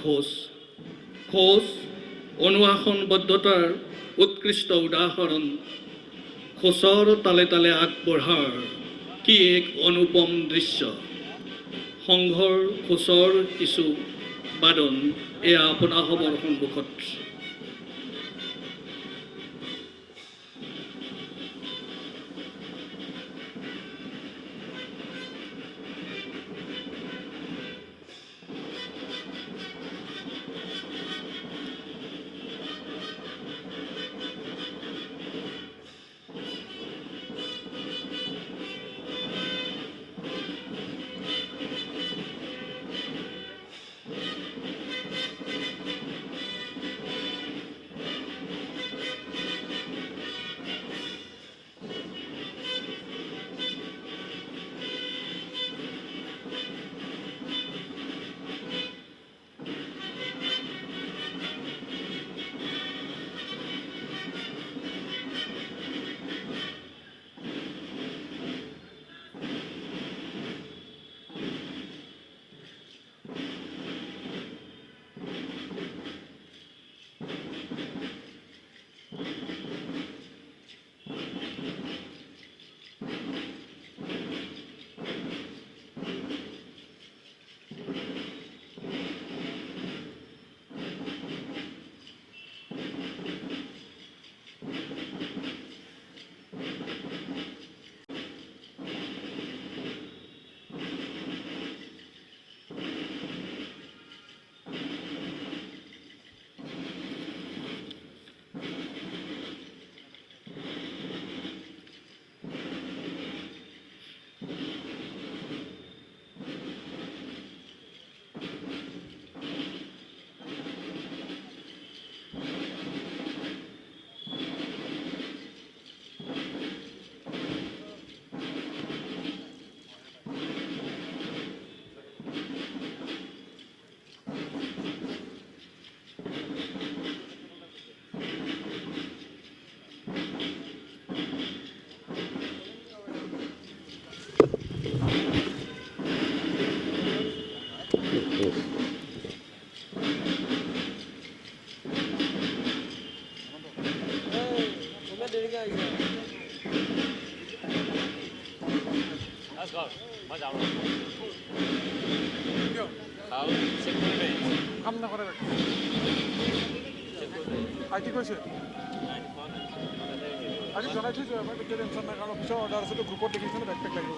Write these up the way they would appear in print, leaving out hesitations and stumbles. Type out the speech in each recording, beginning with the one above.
খোজ অনুশাসনবদ্ধতাৰ উৎকৃষ্ট উদাহৰণ খোজৰ তালে তালে আগবঢ়াৰ কি এক অনুপম দৃশ্য সংঘৰ খোজৰ কিছু বাদন এয়া আপোনাসৱৰ সন্মুখত আজি কৈছে আজি জনাই থৈছোঁ আমাৰ তেতিয়া টেনশ্যন নাই কাৰণ অফিচৰ অৰ্ডাৰ আছে গ্ৰুপত দেখিছে বেগ পেক লাগিব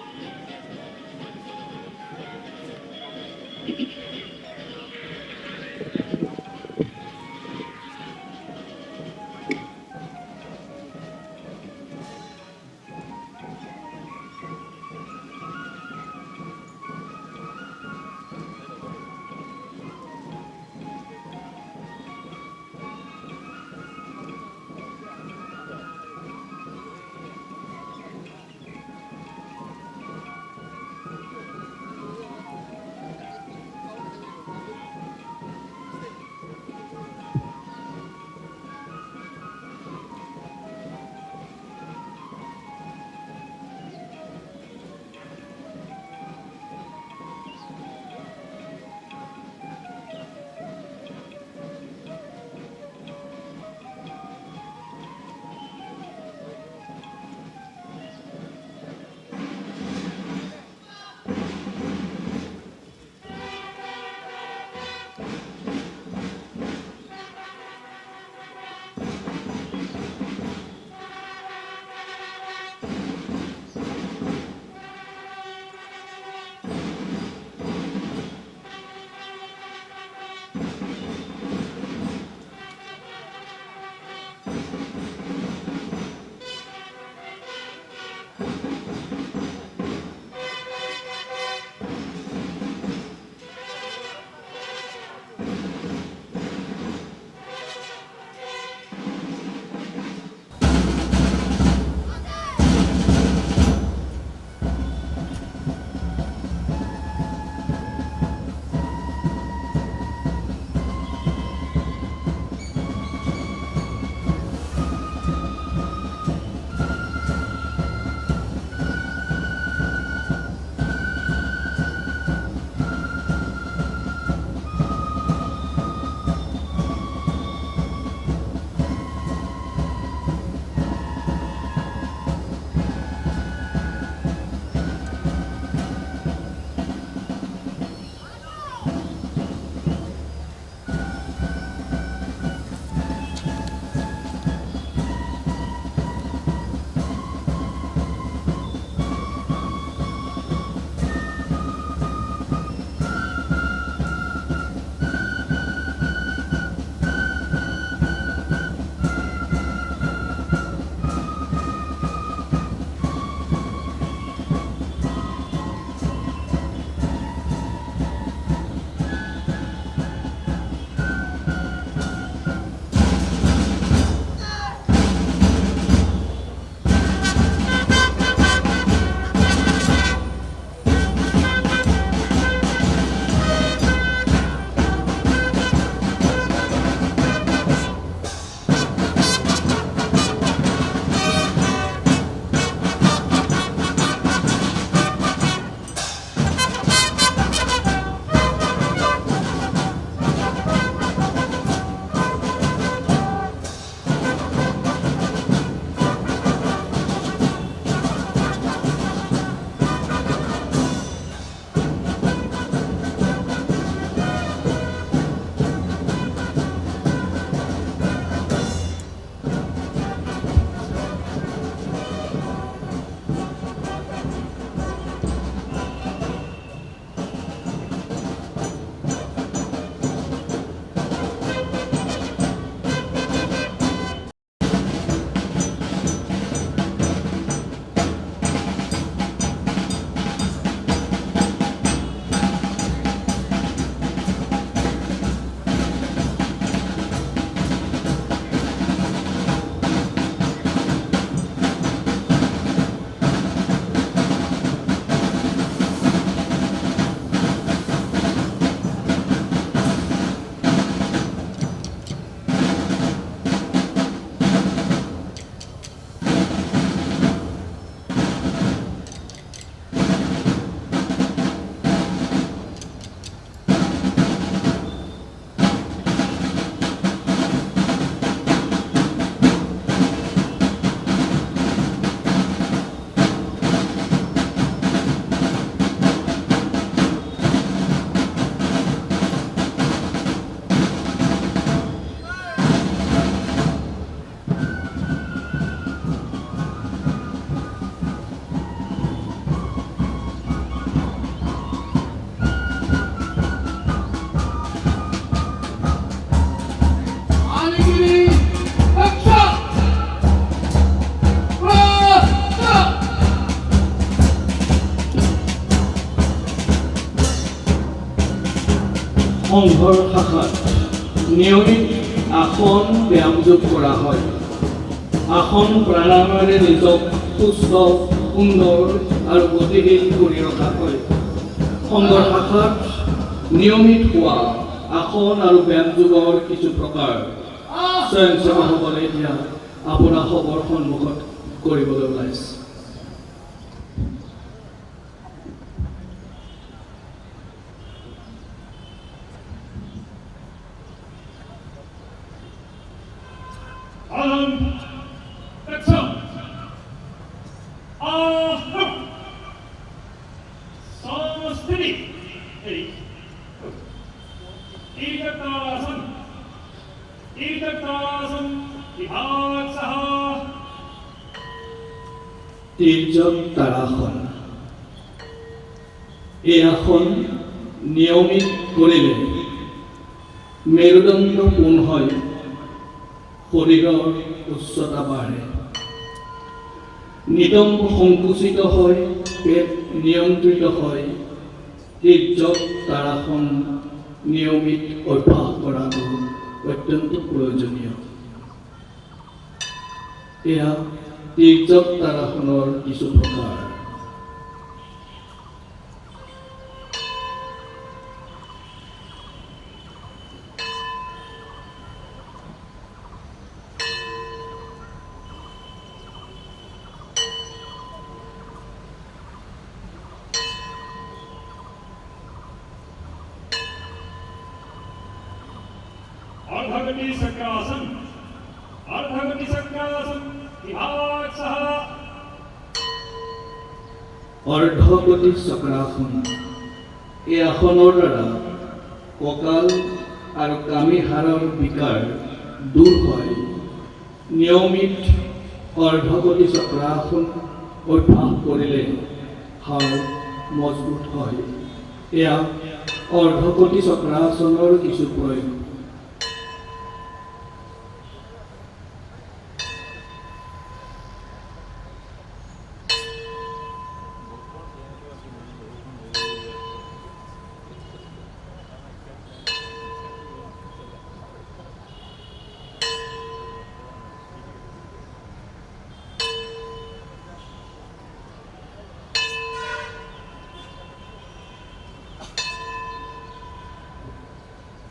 সংঘৰ শাখাত নিয়মিত আসন ব্যায়াম যোগ কৰা হয়। আসন প্ৰাণায়ামেৰে নিজক সুস্থ, সুন্দৰ আৰু গতিশীল কৰি ৰখা হয়। সংঘৰ শাখাত নিয়মিত হোৱা আসন আৰু ব্যায়াম যোগৰ কিছু প্ৰকাৰ স্বয়ংসেৱকসকলে এতিয়া আপোনাৰ সবৰ সন্মুখত কৰিবলৈ ওলাইছে। তিৰ্যক তাৰাসন। এই আসন নিয়মিত কৰিলে মেৰুদণ্ড পোন হয়, শৰীৰৰ উচ্চতা বাঢ়ে, নিতম্ব সংকুচিত হয়, পেট নিয়ন্ত্ৰিত হয়। তিৰ্যক তাৰাসন নিয়মিত অভ্যাস কৰাটো অত্যন্ত প্ৰয়োজনীয়। এয়া তিৰ্যক তাৰাসনৰ কিছু প্ৰকাৰ। अर्धगति चक्रासन, अर्धगति चक्रासन विभाग सह। অৰ্ধগতি চক্ৰাসন। এই আসনৰ দ্বাৰা কঁকাল আৰু কামি হাড়ৰ বিকাৰ দূৰ হয়। নিয়মিত অৰ্ধগতি চক্ৰাসন অভ্যাস কৰিলে হাড় মজবুত হয়। এয়া অৰ্ধগতি চক্ৰাসনৰ কিছু প্ৰয়োগ।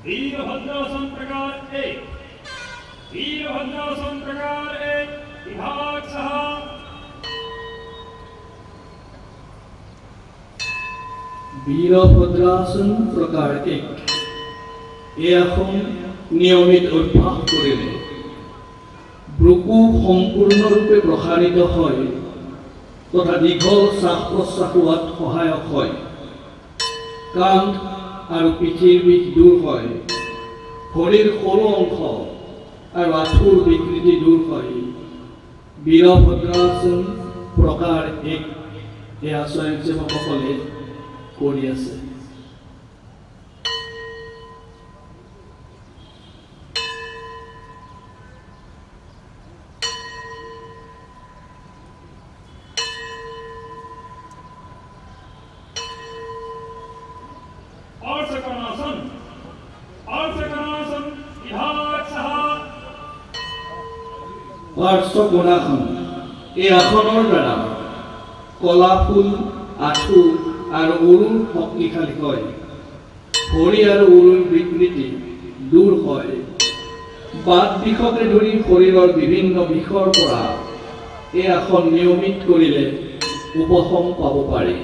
वीरभद्रासन प्रकार एक, वीरभद्रासन प्रकार एक विभाग सह। বীৰভদ্ৰাসন প্ৰকাৰ এক। এই আসন নিয়মিত অভ্যাস কৰিলে বুকু সম্পূৰ্ণৰূপে প্ৰসাৰিত হয় তথা দীঘল শ্বাস প্ৰশ্বাস লোৱাত সহায়ক হয়। কান্ধ আৰু পিঠিৰ বিষ দূৰ হয়। ভৰিৰ সৰু অংশ আৰু আঁঠুৰ বিকৃতি দূৰ হয়। বীৰভদ্ৰাসন প্ৰকাৰ এক। এয়া স্বয়ংসেৱকসকলে কৰি আছে। अर्धकोणासन, अर्धकोणासन विभाग सह। পাৰ্শ্বকোণাসন। এই আসনৰ দ্বাৰা কলাফুল, আঁঠু আৰু উৰুৰ শক্তিশালী হয়। ভৰি আৰু উৰুৰ বিকৃতি দূৰ হয়। বাত বিষকে ধৰি শৰীৰৰ বিভিন্ন বিষৰ পৰা এই আসন নিয়মিত কৰিলে উপশম পাব পাৰি।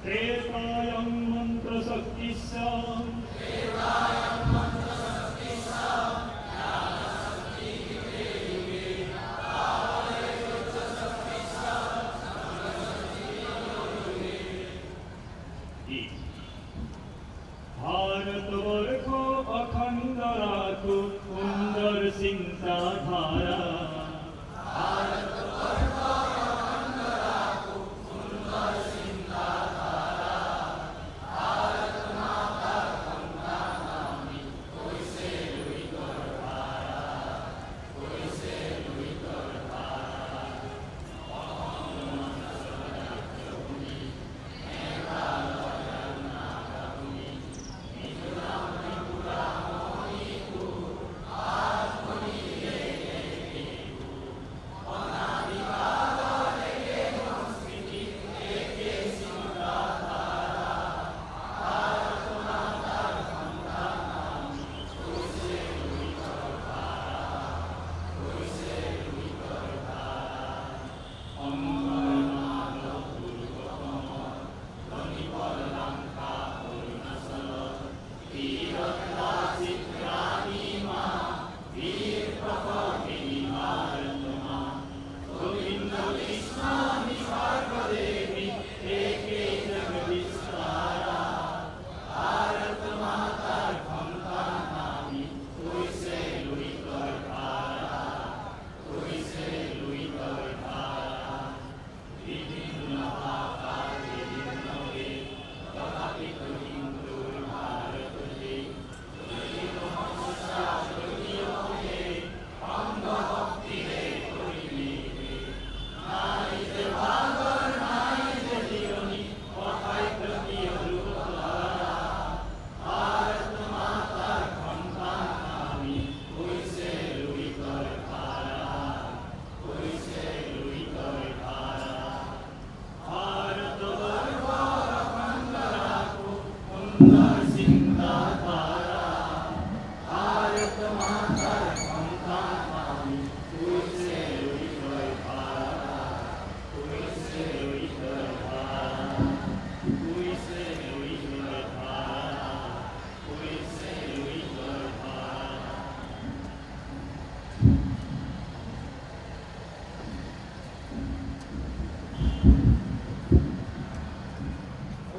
त्रेतायं मन्त्रशक्तिस्याम् भारतवर्ष अखंड राखो सुंदर चिंताधारा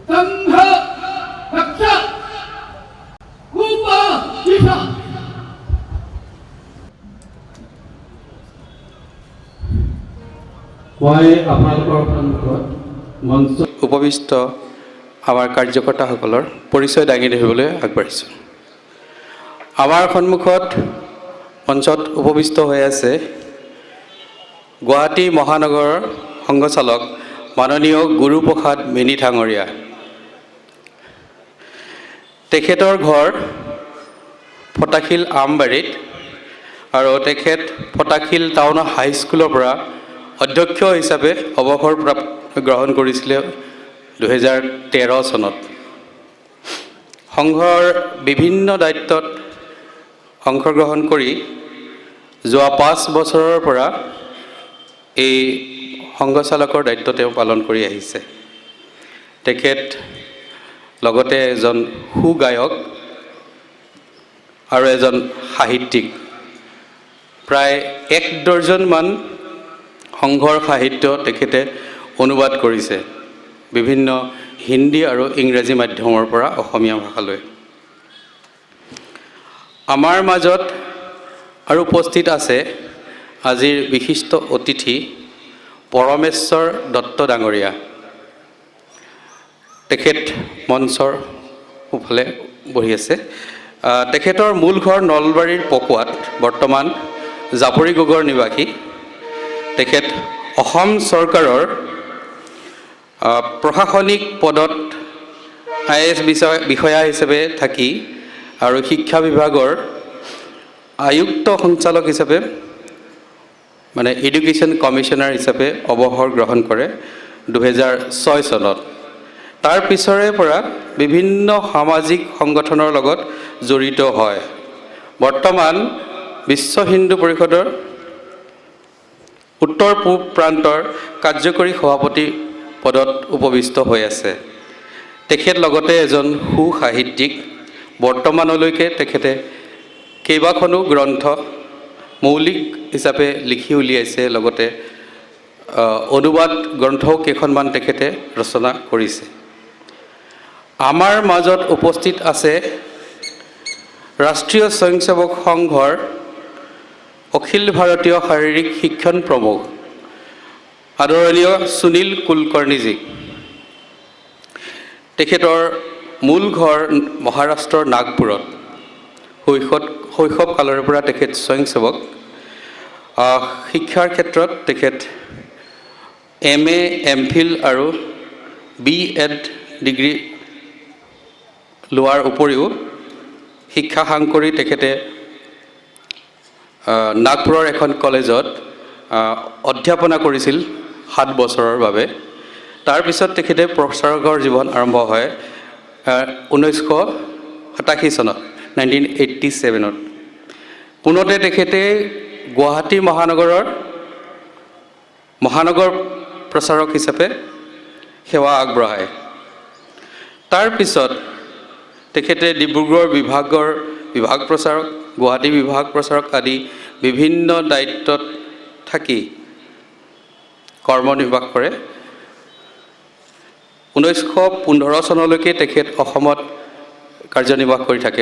संघ रक्ष कूप दिशा মই আপোনালোকৰ সন্মুখত মঞ্চ উপবিষ্ট আমাৰ কাৰ্যকৰ্তাসকলৰ পৰিচয় দাঙি ধৰিবলৈ আগবাঢ়িছোঁ। আমাৰ সন্মুখত মঞ্চত উপবিষ্ট হৈ আছে গুৱাহাটী মহানগৰৰ সংঘচালক মাননীয় গুৰুপ্ৰসাদ মেনি ডাঙৰীয়া। তেখেতৰ ঘৰ ফটাশিল আমবাৰীত আৰু তেখেত ফটাশিল টাউন হাইস্কুলৰ পৰা অধ্যক্ষ হিচাপে অৱসৰ গ্ৰহণ কৰিছিলে 2013 চনত। সংঘৰ বিভিন্ন দায়িত্বত অংশগ্ৰহণ কৰি যোৱা 5 বছৰৰ পৰা এই সংঘচালকৰ দায়িত্ব তেওঁ পালন কৰি আহিছে। তেখেত লগতে এজন সুগায়ক আৰু এজন সাহিত্যিক। প্ৰায় 1 ডজনমান সংঘৰ সাহিত্য তেখেতে অনুবাদ কৰিছে বিভিন্ন হিন্দী আৰু ইংৰাজী মাধ্যমৰ পৰা অসমীয়া ভাষালৈ। আমাৰ মাজত আৰু উপস্থিত আছে আজিৰ বিশিষ্ট অতিথি পৰমেশ্বৰ দত্ত ডাঙৰীয়া। তেখেত মঞ্চৰ সোঁফালে বহি আছে। তেখেতৰ মূল ঘৰ নলবাৰীৰ পকোৱাত, বৰ্তমান জাপৰিগোগৰ নিবাসী। তেখেত অসম চৰকাৰৰ প্ৰশাসনিক পদত IAS বিষয়া হিচাপে থাকি আৰু শিক্ষা বিভাগৰ আয়ুক্ত সঞ্চালক হিচাপে মানে এডুকেশ্যন কমিশ্যনাৰ হিচাপে অৱসৰ গ্ৰহণ কৰে 2006 চনত। তাৰ পিছৰে পৰা বিভিন্ন সামাজিক সংগঠনৰ লগত জড়িত হয়। বৰ্তমান বিশ্ব হিন্দু পৰিষদৰ উত্তৰ পূব প্ৰান্তৰ কাৰ্যকৰী সভাপতি পদত উপবিষ্ট হৈ আছে। তেখেত লগতে এজন সুসাহিত্যিক। বৰ্তমানলৈকে তেখেতে কেইবাখনো গ্ৰন্থ মৌলিক হিচাপে লিখি উলিয়াইছে, লগতে অনুবাদ গ্ৰন্থও কেইখনমান তেখেতে ৰচনা কৰিছে। আমাৰ মাজত উপস্থিত আছে ৰাষ্ট্ৰীয় স্বয়ংসেৱক সংঘৰ অখিল ভাৰতীয় শাৰীৰিক শিক্ষণ প্ৰমুখ আদৰণীয় সুনীল কুলকৰ্ণীজী। তেখেতৰ মূল ঘৰ মহাৰাষ্ট্ৰৰ নাগপুৰত। শৈশৱ কালৰে পৰা তেখেত স্বয়ংসেৱক। শিক্ষাৰ ক্ষেত্ৰত তেখেত MA, MPhil আৰু B.Ed ডিগ্ৰী লোৱাৰ উপৰিও শিক্ষা সাং কৰি তেখেতে নাগপুৰৰ এখন কলেজত অধ্যাপনা কৰিছিল 7 বছৰৰ বাবে। তাৰপিছত তেখেতে প্ৰচাৰকৰ জীৱন আৰম্ভ হয় 1987 চনত 1987ত। পুনতে তেখেতে গুৱাহাটী মহানগৰ প্ৰচাৰক হিচাপে সেৱা আগবঢ়ায়। তাৰপিছত তেখেতে ডিব্ৰুগড় বিভাগ প্ৰচাৰক, গুৱাহাটী বিভাগ প্ৰচাৰক আদি বিভিন্ন দায়িত্বত থাকি কৰ্মনিৰ্বাহ কৰে। 1915 চনলৈকে তেখেত অসমত কাৰ্যনিৰ্বাহ কৰি থাকে।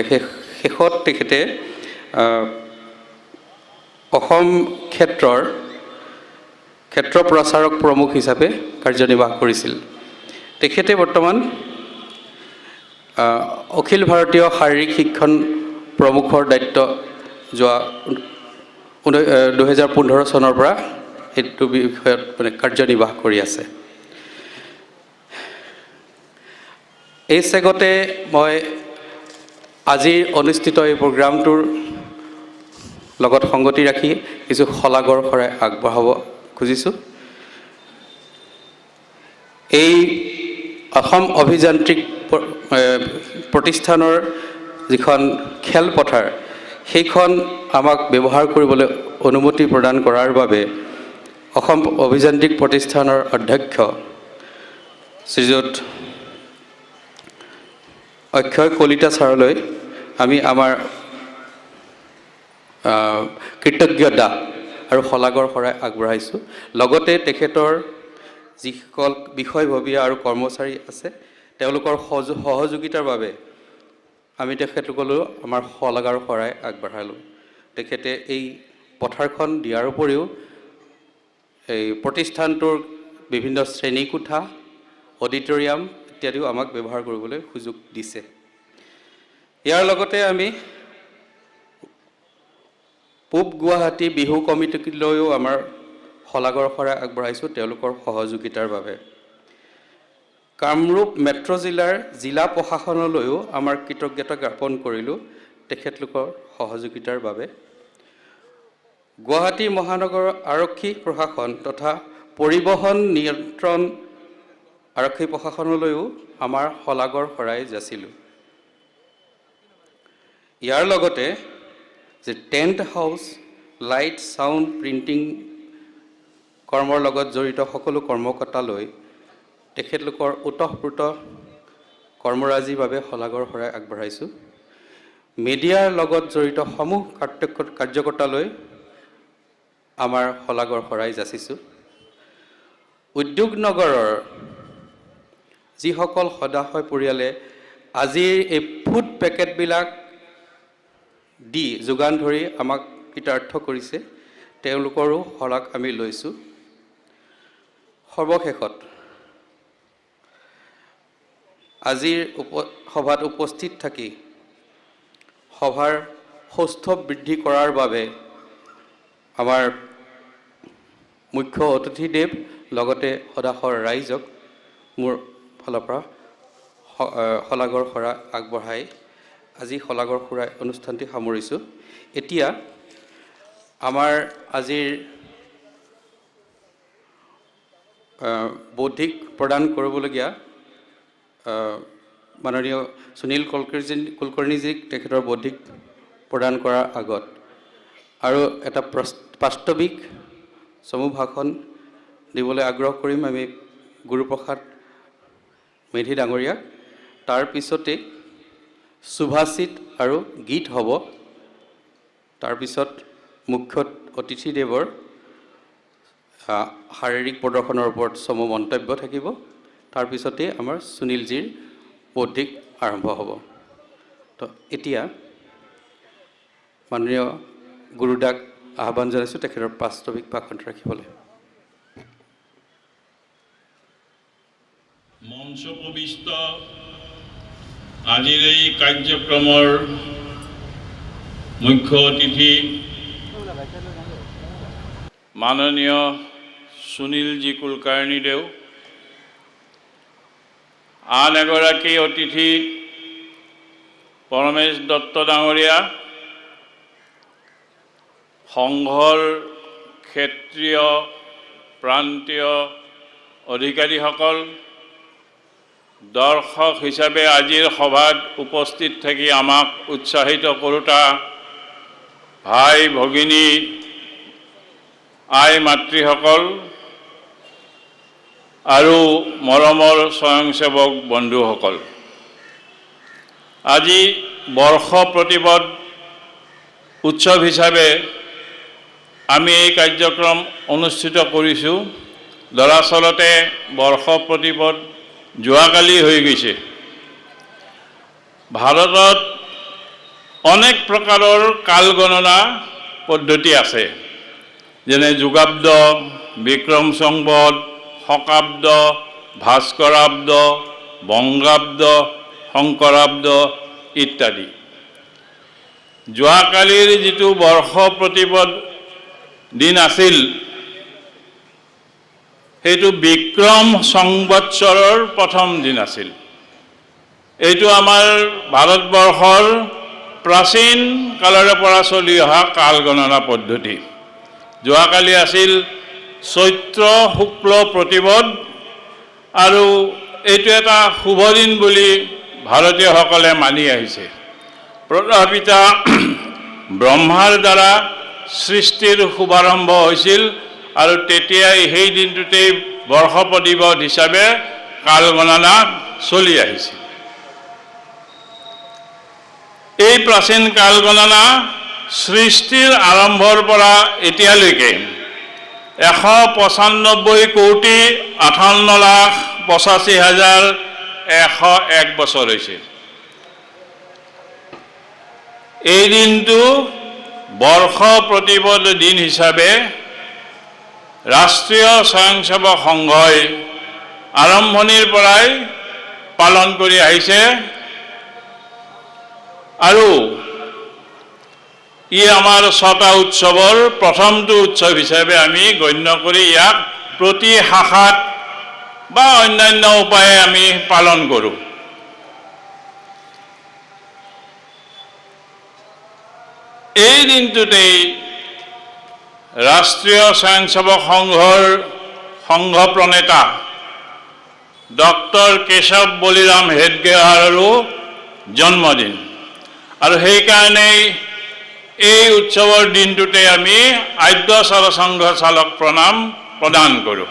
শেষত তেখেতে অসম ক্ষেত্ৰ প্ৰচাৰক প্ৰমুখ হিচাপে কাৰ্যনিৰ্বাহ কৰিছিল। তেখেতে বৰ্তমান অখিল ভাৰতীয় শাৰীৰিক শিক্ষণ প্ৰমুখৰ দায়িত্ব যোৱা 2015 চনৰ পৰা এইটো বিষয়ত কাৰ্যনিৰ্বাহ কৰি আছে। এই চেগতে মই আজিৰ অনুষ্ঠিত এই প্ৰগ্ৰামটোৰ লগত সংগতি ৰাখি কিছু শলাগৰ শৰাই আগবঢ়াব খুজিছোঁ। এই অসম অভিযান্ত্ৰিক প্ৰতিষ্ঠানৰ যিখন খেলপথাৰ, সেইখন আমাক ব্যৱহাৰ কৰিবলৈ অনুমতি প্ৰদান কৰাৰ বাবে অসম অভিযান্ত্ৰিক প্ৰতিষ্ঠানৰ অধ্যক্ষ শ্ৰীযুত অক্ষয় কলিতা ছাৰলৈ আমি আমাৰ কৃতজ্ঞতা আৰু শলাগৰ শৰাই আগবঢ়াইছোঁ। লগতে তেখেতৰ যিসকল বিষয়ববীয়া আৰু কৰ্মচাৰী আছে, তেওঁলোকৰ সহযোগিতাৰ বাবে আমি তেখেতলোকলৈও আমাৰ শলাগৰ শৰাই আগবঢ়ালোঁ। তেখেতে এই পথাৰখন দিয়াৰ উপৰিও এই প্ৰতিষ্ঠানটোৰ বিভিন্ন শ্ৰেণীকোঠা, অডিটৰিয়াম ইত্যাদিও আমাক ব্যৱহাৰ কৰিবলৈ সুযোগ দিছে। ইয়াৰ লগতে আমি পূব গুৱাহাটী বিহু কমিটিলৈও আমাৰ শলাগৰ শৰাই আগবঢ়াইছোঁ তেওঁলোকৰ সহযোগিতাৰ বাবে। কামৰূপ মেট্ৰ' জিলাৰ জিলা প্ৰশাসনলৈও আমাৰ কৃতজ্ঞতা জ্ঞাপন কৰিলোঁ তেখেতলোকৰ সহযোগিতাৰ বাবে। গুৱাহাটী মহানগৰ আৰক্ষী প্ৰশাসন তথা পৰিবহণ নিয়ন্ত্ৰণ আৰক্ষী প্ৰশাসনলৈও আমাৰ শলাগৰ শৰাই যাচিলোঁ। ইয়াৰ লগতে যে tent house, light, sound, printing কৰ্মৰ লগত জড়িত সকলো কৰ্মকৰ্তালৈ তেখেতলোকৰ ওতঃপ্ৰোত কৰ্মৰাজিৰ বাবে শলাগৰ শৰাই আগবঢ়াইছোঁ। মিডিয়াৰ লগত জড়িত সমূহ কাৰ্যকৰ্তালৈ আমাৰ শলাগৰ শৰাই যাচিছোঁ। উদ্যোগ নগৰৰ যিসকল সদাশয় পৰিয়ালে আজিৰ এই ফুড পেকেটবিলাক দি যোগান ধৰি আমাক কৃতাৰ্থ কৰিছে, তেওঁলোকৰো শলাগ আমি লৈছোঁ। সৰ্বশেষত আজিৰ সভাত উপস্থিত থাকি সভাৰ সৌষ্ঠৱ বৃদ্ধি কৰাৰ বাবে আমাৰ মুখ্য অতিথিদেৱ লগতে সদাশৰ ৰাইজক মোৰ ফালৰ পৰা শলাগৰ শৰাই আগবঢ়াই আজি শলাগৰ শৰাই অনুষ্ঠানটি সামৰিছোঁ। এতিয়া আমাৰ আজিৰ বৌদ্ধিক প্ৰদান কৰিবলগীয়া মাননীয় সুনীল কুলকৰ্ণীজীক তেখেতৰ বৌদ্ধিক প্ৰদান কৰাৰ আগত আৰু এটা প্ৰাস্তাৱিক চমু ভাষণ দিবলৈ আগ্ৰহ কৰিম আমি গুৰুপ্ৰসাদ মেধি ডাঙৰীয়াক। তাৰ পিছতে সুভাষিত আৰু গীত হ'ব। তাৰপিছত মুখ্য অতিথিদেৱৰ শাৰীৰিক প্ৰদৰ্শনৰ ওপৰত চমু মন্তব্য থাকিব। তাৰপিছতে আমাৰ সুনীলজীৰ বৌদ্ধিক আৰম্ভ হ'ব। তো এতিয়া মাননীয় গুৰুদাক আহ্বান জনাইছোঁ তেখেতৰ প্ৰাস্তাৱিক ভাষণ ৰাখিবলৈ। মঞ্চ উপবিষ্ট আজিৰ এই কাৰ্যক্ৰমৰ মুখ্য অতিথি মাননীয় সুনীলজী কুলকাৰ্ণীদেউ, আন এগৰাকী অতিথি পৰমেশ দত্ত ডাঙৰীয়া, সংঘৰ ক্ষেত্ৰীয় প্ৰান্তীয় অধিকাৰীসকল, দৰ্শক হিচাপে আজিৰ সভাত উপস্থিত থাকি আমাক উৎসাহিত কৰোঁতা ভাই ভগিনী আই মাতৃসকল আৰু মৰমৰ স্বয়ংসেৱক বন্ধুসকল, আজি বৰ্ষ প্ৰতিপদ উৎসৱ হিচাপে আমি এই কাৰ্যক্ৰম অনুষ্ঠিত কৰিছোঁ। দৰাচলতে বৰ্ষ প্ৰতিপদ যোৱাকালি হৈ গৈছে। ভাৰতত অনেক প্ৰকাৰৰ কাল গণনা পদ্ধতি আছে, যেনে যোগাব্দ, বিক্ৰম সংবত, শকাব্দ, ভাস্কৰাব্দ, বংগাব্দ, শংকৰাব্দ ইত্যাদি। যোৱাকালিৰ যিটো বৰ্ষ প্ৰতিপদ দিন আছিল, সেইটো বিক্ৰম সংবৎসৰৰ প্ৰথম দিন আছিল। এইটো আমাৰ ভাৰতবৰ্ষৰ প্ৰাচীন কালৰে পৰা চলি অহা কাল গণনা পদ্ধতি। যোৱাকালি আছিল চৈত্ৰ শুক্ল প্ৰতিপদ, আৰু এইটো এটা শুভ দিন বুলি ভাৰতীয়সকলে মানি আহিছে। প্ৰজাপিতা ব্ৰহ্মাৰ দ্বাৰা সৃষ্টিৰ শুভাৰম্ভ হৈছিল, আৰু তেতিয়াই সেই দিনটোতেই বৰ্ষ প্ৰতিপদ হিচাপে কাল গণনা চলি আহিছিল। এই প্ৰাচীন কাল গণনা সৃষ্টিৰ আৰম্ভৰ পৰা এতিয়ালৈকে 195,58,85,101 বছৰ হৈছে। এই দিনটো বৰ্ষ প্ৰতিপদ দিন হিচাপে ৰাষ্ট্ৰীয় স্বয়ংসেৱক সংঘই আৰম্ভণিৰ পৰাই পালন কৰি আহিছে, আৰু ই আমাৰ 6টা উৎসৱৰ প্ৰথমটো উৎসৱ হিচাপে আমি গণ্য কৰি ইয়াক প্ৰতি শাখাত বা অন্যান্য উপায়ে আমি পালন কৰোঁ। এই দিনটোতেই ৰাষ্ট্ৰীয় স্বয়ংসেৱক সংঘৰ সংঘ প্ৰণেতা ডক্টৰ কেশৱ বলিৰাম হেডগেৱাৰৰো জন্মদিন, আৰু সেইকাৰণেই এই উৎসৱৰ দিনটোতে আমি আদ্য সৰসংঘ চালক প্ৰণাম প্ৰদান কৰোঁ।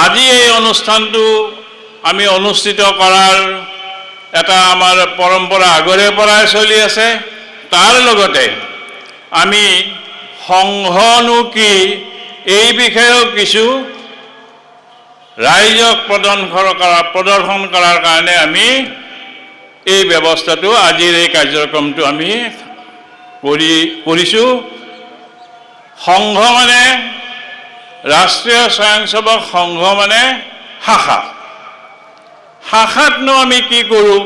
আজি এই অনুষ্ঠানটো আমি অনুষ্ঠিত কৰাৰ এটা আমাৰ পৰম্পৰা আগৰে পৰাই চলি আছে। তাৰ লগতে আমি সংঘনো কি এই বিষয়েও কিছু ৰাইজক প্ৰদৰ্শন কৰাৰ কাৰণে আমি এই ব্যৱস্থাটো, আজিৰ এই কাৰ্যক্ৰমটো আমি কৰিছোঁ। সংঘ মানে, ৰাষ্ট্ৰীয় স্বয়ংসেৱক সংঘ মানে শাখা। শাখাতনো আমি কি কৰোঁ,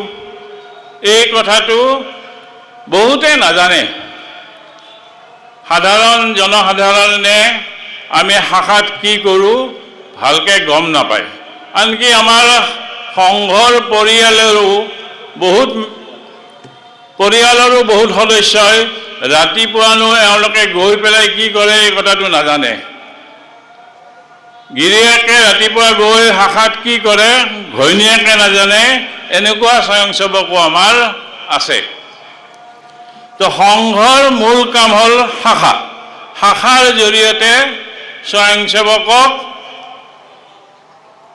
এই কথাটো বহুতে নাজানে। জনসাধাৰণে আমি শাখাত কি কৰোঁ ভালকৈ গম নাপায়। আনকি আমাৰ সংঘৰ পৰিয়ালৰো বহুত সদস্যই ৰাতিপুৱানো এওঁলোকে গৈ পেলাই কি কৰে এই কথাটো নাজানে। গিৰিয়েকে ৰাতিপুৱা গৈ শাখাত কি কৰে ঘৈণীয়েকে নাজানে, এনেকুৱা স্বয়ংসেৱকো আমাৰ আছে। তো সংঘৰ মূল কাম হ'ল শাখা। শাখাৰ জৰিয়তে স্বয়ংসেৱকক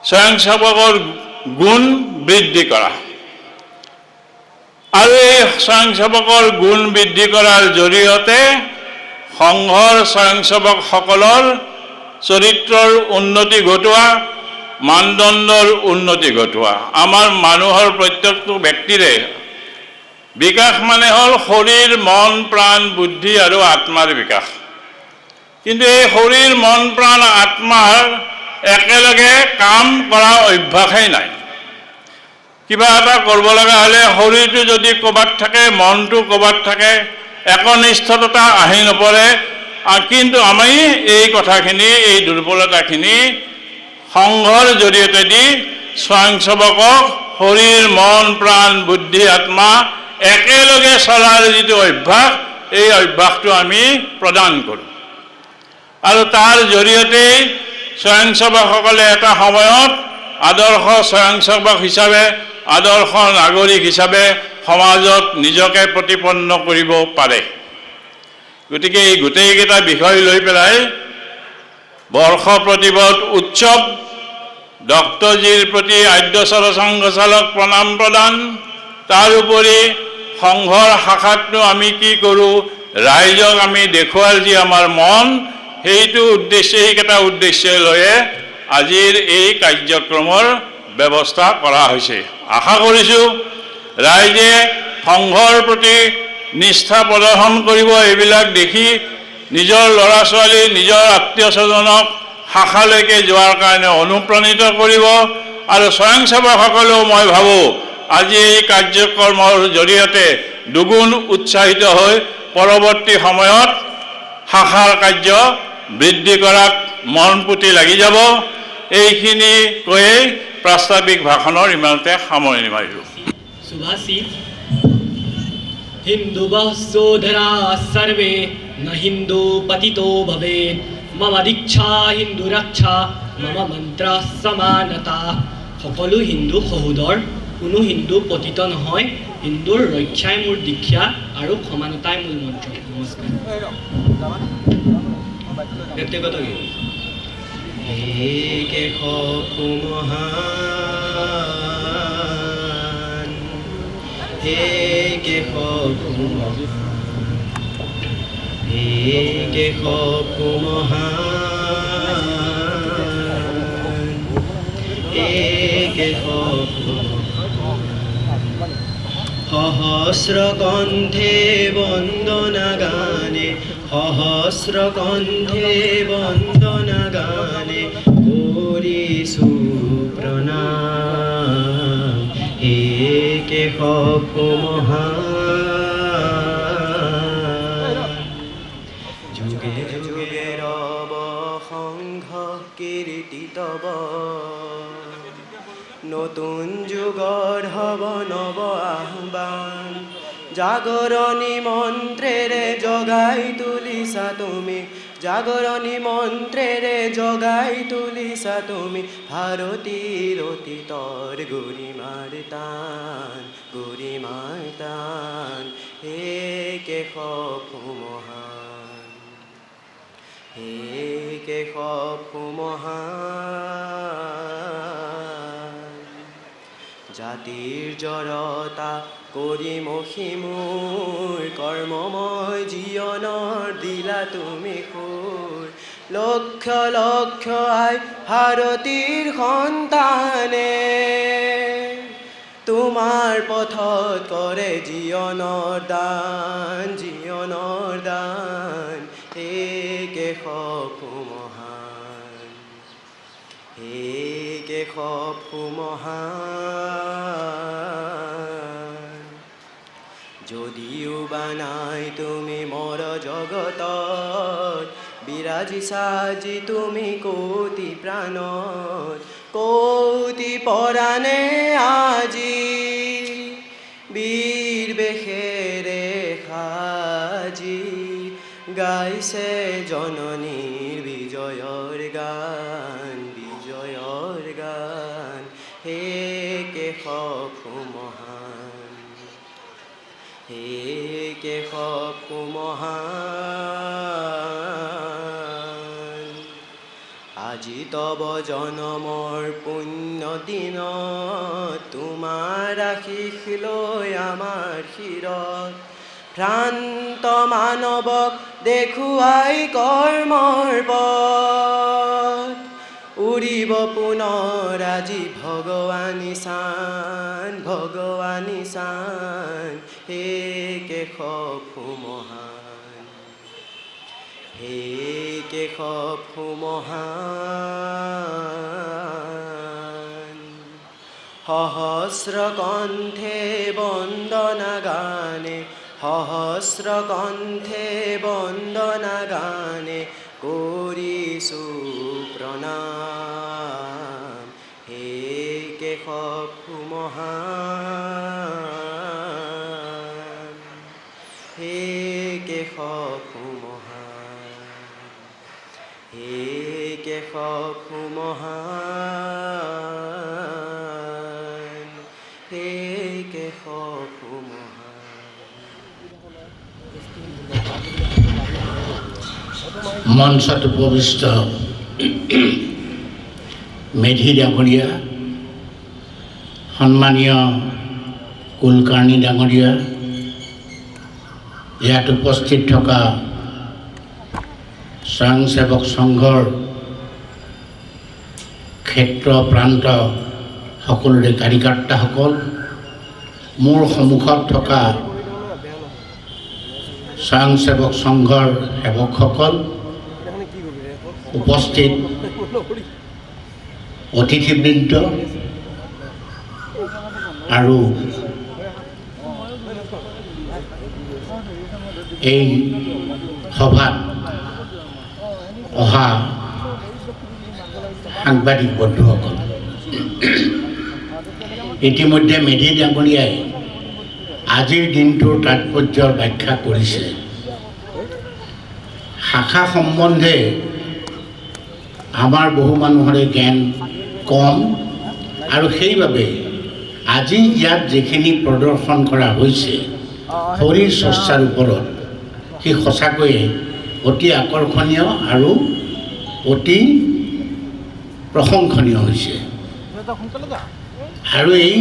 স্বয়ংসেৱকৰ গুণ বৃদ্ধি কৰা আৰু এই স্বয়ংসেৱকৰ গুণ বৃদ্ধি কৰাৰ জৰিয়তে সংঘৰ স্বয়ংসেৱকসকলৰ চৰিত্ৰৰ উন্নতি ঘটোৱা মানদণ্ডৰ উন্নতি ঘটোৱা আমাৰ মানুহৰ প্ৰত্যেকটো ব্যক্তিৰে বিকাশ মানে হ'ল শৰীৰ মন প্ৰাণ বুদ্ধি আৰু আত্মাৰ বিকাশ কিন্তু এই শৰীৰ মন প্ৰাণ আত্মাৰ একেলগে কাম কৰা অভ্যাসেই নাই কিবা এটা কৰিব লগা হ'লে শৰীৰটো যদি ক'বাত থাকে মনটো ক'বাত থাকে একনিষ্ঠতা আহি নপৰে কিন্তু আমি এই কথাখিনি এই দুৰ্বলতাখিনি সংঘৰ জৰিয়তে দি স্বয়ংসেৱকক শৰীৰ মন প্ৰাণ বুদ্ধি আত্মা একেলগে চলাৰ যিটো অভ্যাস এই অভ্যাসটো আমি প্ৰদান কৰোঁ আৰু তাৰ জৰিয়তে স্বয়ংসেৱকসকলে এটা সময়ত আদৰ্শ স্বয়ংসেৱক হিচাপে আদৰ্শ নাগৰিক হিচাপে সমাজত নিজকে প্ৰতিপন্ন কৰিব পাৰে গতিকে এই গোটেইকেইটা বিষয় লৈ পেলাই বৰ্ষ প্ৰতিবৰ্ষ উৎসৱ ডক্টৰজীৰ প্ৰতি আদ্যচৰ সংঘ চালক প্ৰণাম প্ৰদান তাৰোপৰি সংঘৰ শাখাতনো আমি কি কৰোঁ ৰাইজক আমি দেখুৱাৰ যি আমাৰ মন সেইটো উদ্দেশ্যে সেইকেইটা উদ্দেশ্য লৈয়ে আজিৰ এই কাৰ্যক্ৰমৰ ব্যৱস্থা কৰা হৈছে আশা কৰিছোঁ ৰাইজে সংঘৰ প্ৰতি নিষ্ঠা প্ৰদৰ্শন কৰিব এইবিলাক দেখি নিজৰ ল'ৰা ছোৱালী নিজৰ আত্মীয় স্বজনক শাখালৈকে যোৱাৰ কাৰণে অনুপ্ৰাণিত কৰিব আৰু স্বয়ংসেৱকসকলেও মই ভাবোঁ আজি এই কাৰ্যক্ৰমৰ জৰিয়তে দুগুণ উৎসাহিত হৈ পৰৱৰ্তী সময়ত শাখাৰ কাৰ্য বৃদ্ধি কৰাত মন পুতি লাগি যাব এইখিনি কৈয়ে প্ৰাস্তাৱিক ভাষণৰ ইমানতে সামৰণি মাৰিলোঁ सुभाषित हिंदुवः सोदरा सर्वे न हिंदू पतितो भवेत् मम दीक्षा हिंदू रक्षा मम मंत्र समानता সকলো হিন্দু সহোদৰ কোনো হিন্দু পতিত নহয় হিন্দুৰ ৰক্ষাই মোৰ দীক্ষা আৰু সমানতাই মূল মন্ত্ৰ নমস্কাৰ ব্যক্তিগত গীত হে কেশৱ মহান হে কেশৱ হে কেশৱ মহান হে কেশৱ সহস্ৰ কণ্ঠে বন্দনা গানে সহস্ৰ কণ্ঠে বন্দনা গানে কৰিছো প্ৰণাম হে কেশৱ মহান যুগে যুগে ৰব সংঘ কীৰ্তি তব নতুন যুগৰ হব নব আহ্বান জাগৰণী মন্ত্ৰেৰে জগাই তুলিছা তুমি জাগৰণী মন্ত্ৰেৰে জগাই তুলিছা তুমি ভাৰতীৰ অতীতৰ গৰিমাৰ টান হে কেশৱ মহান হে কেশৱ মহান জাতিৰ জড়তা কৰি মহি মোৰ কৰ্মময় জীৱনৰ দিলা তুমি সুৰ লক্ষ লক্ষ আই ভাৰতীৰ সন্তানে তোমাৰ পথত কৰে জীৱনৰ দান হে কেশৱ মহান হে কেশৱ মহান যদিও বা নাই তুমি মৰ জগতত বিৰাজিছা আজি তুমি কোটি প্ৰাণত কোটি পৰাণে আজি বীৰ বেশেৰে সাজি গাইছে জননীৰ বিজয়ৰ গান হে কেশৱ মহান হে কেশৱ মহান আজি তব জনমৰ পুণ্য দিনত তোমাৰ আশীষ লৈ আমাৰ শিৰত ভ্ৰান্ত মানৱক দেখুৱাই কৰ্মৰ পথ উৰিব পুনৰ আজি ভগৱানী চান হে কেশৱ মহান হে কেশৱ মহান সহস্ৰ কণ্ঠে বন্দনা গানে সহস্ৰ কণ্ঠে বন্দনা গানে কৰিছোঁ প্ৰণাম হে কেশৱ মহান হে কেশৱ মহান হে কেশৱ মহান হে কেশৱ মহান। মঞ্চত উপবিষ্ট মেধি ডাঙৰীয়া, সন্মানীয় কুলকাৰ্ণী ডাঙৰীয়া, ইয়াত উপস্থিত থকা স্বয়ংসেৱক সংঘৰ ক্ষেত্ৰ প্ৰান্ত সকলোৰে কাৰ্যকৰ্তাসকল, মোৰ সন্মুখত থকা স্বয়ংসেৱক সংঘৰ সেৱকসকল, উপস্থিত অতিথিবৃন্দ আৰু এই সভাত অহা সাংবাদিক বন্ধুসকল, ইতিমধ্যে মেধি ডাঙৰীয়াই আজিৰ দিনটোৰ তাৎপৰ্যৰ ব্যাখ্যা কৰিছে। শাখা সম্বন্ধে আমাৰ বহু মানুহৰে জ্ঞান কম আৰু সেইবাবে আজি ইয়াত যিখিনি প্ৰদৰ্শন কৰা হৈছে শৰীৰ চৰ্চাৰ ওপৰত, সি সঁচাকৈয়ে অতি আকৰ্ষণীয় আৰু অতি প্ৰশংসনীয় হৈছে। আৰু এই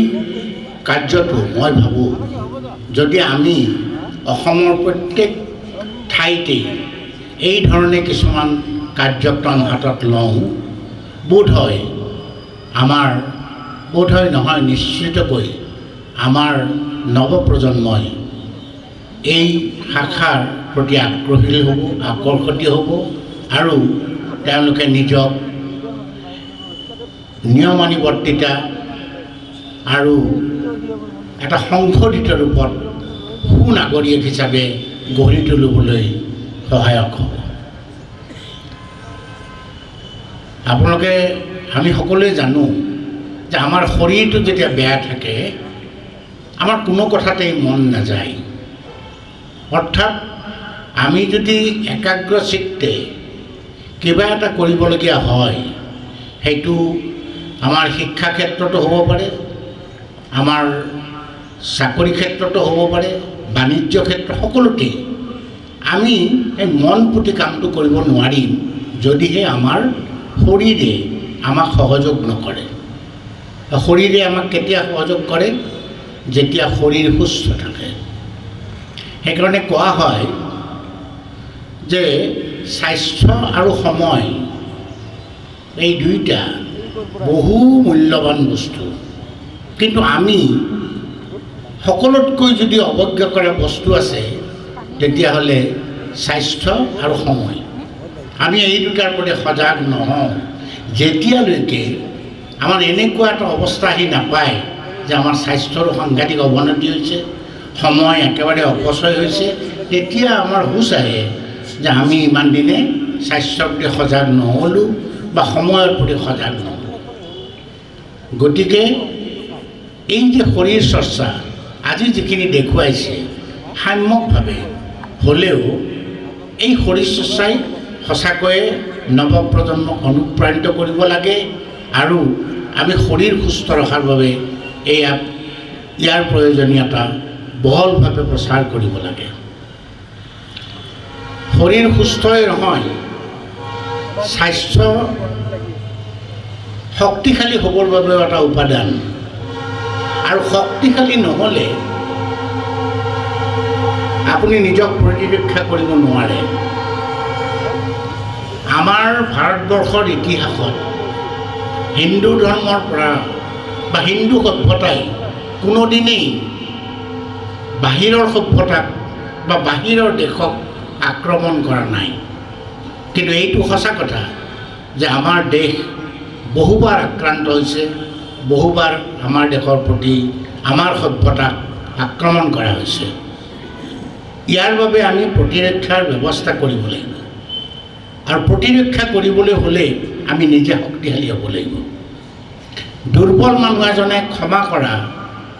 কাৰ্যটো মই ভাবোঁ যদি আমি অসমৰ প্ৰত্যেক ঠাইতেই এই ধৰণে কিছুমান কাৰ্যক্ৰম হাতত লওঁ, বোধহয় নহয় নিশ্চিতকৈ আমাৰ নৱপ্ৰজন্মই এই শাখাৰ প্ৰতি আগ্ৰহী হ'ব, আকৰ্ষিত হ'ব আৰু তেওঁলোকে নিজক নিয়মানুৱৰ্তিতা আৰু এটা সংশোধিত ৰূপত সুনাগৰিক হিচাপে গঢ়ি তুলিবলৈ সহায়ক হ'ব। আপোনালোকে আমি সকলোৱে জানো যে আমাৰ শৰীৰটো যেতিয়া বেয়া থাকে আমাৰ কোনো কথাতেই মন নাযায়। অৰ্থাৎ আমি যদি একাগ্ৰ চিত্তে কিবা এটা কৰিবলগীয়া হয়, সেইটো আমাৰ শিক্ষা ক্ষেত্ৰতো হ'ব পাৰে, আমাৰ চাকৰি ক্ষেত্ৰতো হ'ব পাৰে, বাণিজ্য ক্ষেত্ৰ সকলোতেই আমি এই মন পুতি কামটো কৰিব নোৱাৰিম যদিহে আমাৰ শৰীৰে আমাক সহযোগ নকৰে। শৰীৰে আমাক কেতিয়া সহযোগ কৰে? যেতিয়া শৰীৰ সুস্থ থাকে। সেইকাৰণে কোৱা হয় যে স্বাস্থ্য আৰু সময় এই দুইটা বহু মূল্যৱান বস্তু, কিন্তু আমি সকলোতকৈ যদি অৱজ্ঞা কৰা বস্তু আছে তেতিয়াহ'লে স্বাস্থ্য আৰু সময়। আমি এই দুটাৰ প্ৰতি সজাগ নহওঁ যেতিয়ালৈকে আমাৰ এনেকুৱা এটা অৱস্থা আহি নাপায় যে আমাৰ স্বাস্থ্যৰো সাংঘাতিক অৱনতি হৈছে, সময় একেবাৰে অপচয় হৈছে, তেতিয়া আমাৰ হুঁচ আহে যে আমি ইমান দিনে স্বাস্থ্যৰ প্ৰতি সজাগ নহ'লোঁ বা সময়ৰ প্ৰতি সজাগ নহ'লোঁ। গতিকে এই যে শৰীৰ চৰ্চা আজি যিখিনি দেখুৱাইছে সাম্যকভাৱে হ'লেও এই শৰীৰ চৰ্চাই সঁচাকৈয়ে নৱপ্ৰজন্মক অনুপ্ৰাণিত কৰিব লাগে আৰু আমি শৰীৰ সুস্থ ৰখাৰ বাবে ইয়াৰ প্ৰয়োজনীয়তা বহলভাৱে প্ৰচাৰ কৰিব লাগে। শৰীৰ সুস্থই নহয়, স্বাস্থ্য শক্তিশালী হ'বৰ বাবেও এটা উপাদান আৰু শক্তিশালী নহ'লে আপুনি নিজক প্ৰতিৰক্ষা কৰিব নোৱাৰে। আমাৰ ভাৰতবৰ্ষৰ ইতিহাসত হিন্দু ধৰ্মৰ পৰা বা হিন্দু সভ্যতাই কোনোদিনেই বাহিৰৰ সভ্যতাক বা বাহিৰৰ দেশক আক্ৰমণ কৰা নাই। কিন্তু এইটো সঁচা কথা যে আমাৰ দেশ বহুবাৰ আক্ৰান্ত হৈছে, বহুবাৰ আমাৰ দেশৰ প্ৰতি আমাৰ সভ্যতাক আক্ৰমণ কৰা হৈছে। ইয়াৰ বাবে আমি প্ৰতিৰক্ষাৰ ব্যৱস্থা কৰিব লাগিব আৰু প্ৰতিৰক্ষা কৰিবলৈ হ'লে আমি নিজে শক্তিশালী হ'ব লাগিব। দুৰ্বল মানুহ এজনে ক্ষমা কৰা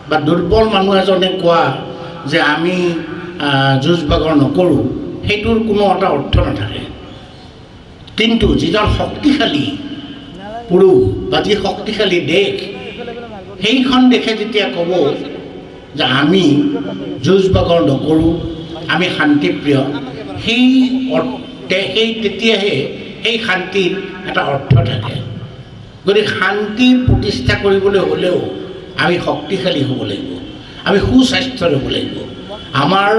বা দুৰ্বল মানুহ এজনে কোৱা যে আমি যুঁজ বাগৰ নকৰোঁ, সেইটোৰ কোনো এটা অৰ্থ নাথাকে। কিন্তু যিজন শক্তিশালী পুৰুষ বা যি শক্তিশালী দেশ, সেইখন দেশে যেতিয়া ক'ব যে আমি যুঁজ বাগৰ নকৰোঁ, আমি শান্তিপ্ৰিয়, তেতিয়াহে সেই শান্তিৰ এটা অৰ্থ থাকে। গতিকে শান্তি প্ৰতিষ্ঠা কৰিবলৈ হ'লেও আমি শক্তিশালী হ'ব লাগিব, আমি সুস্বাস্থ্যৰ হ'ব লাগিব। আমাৰ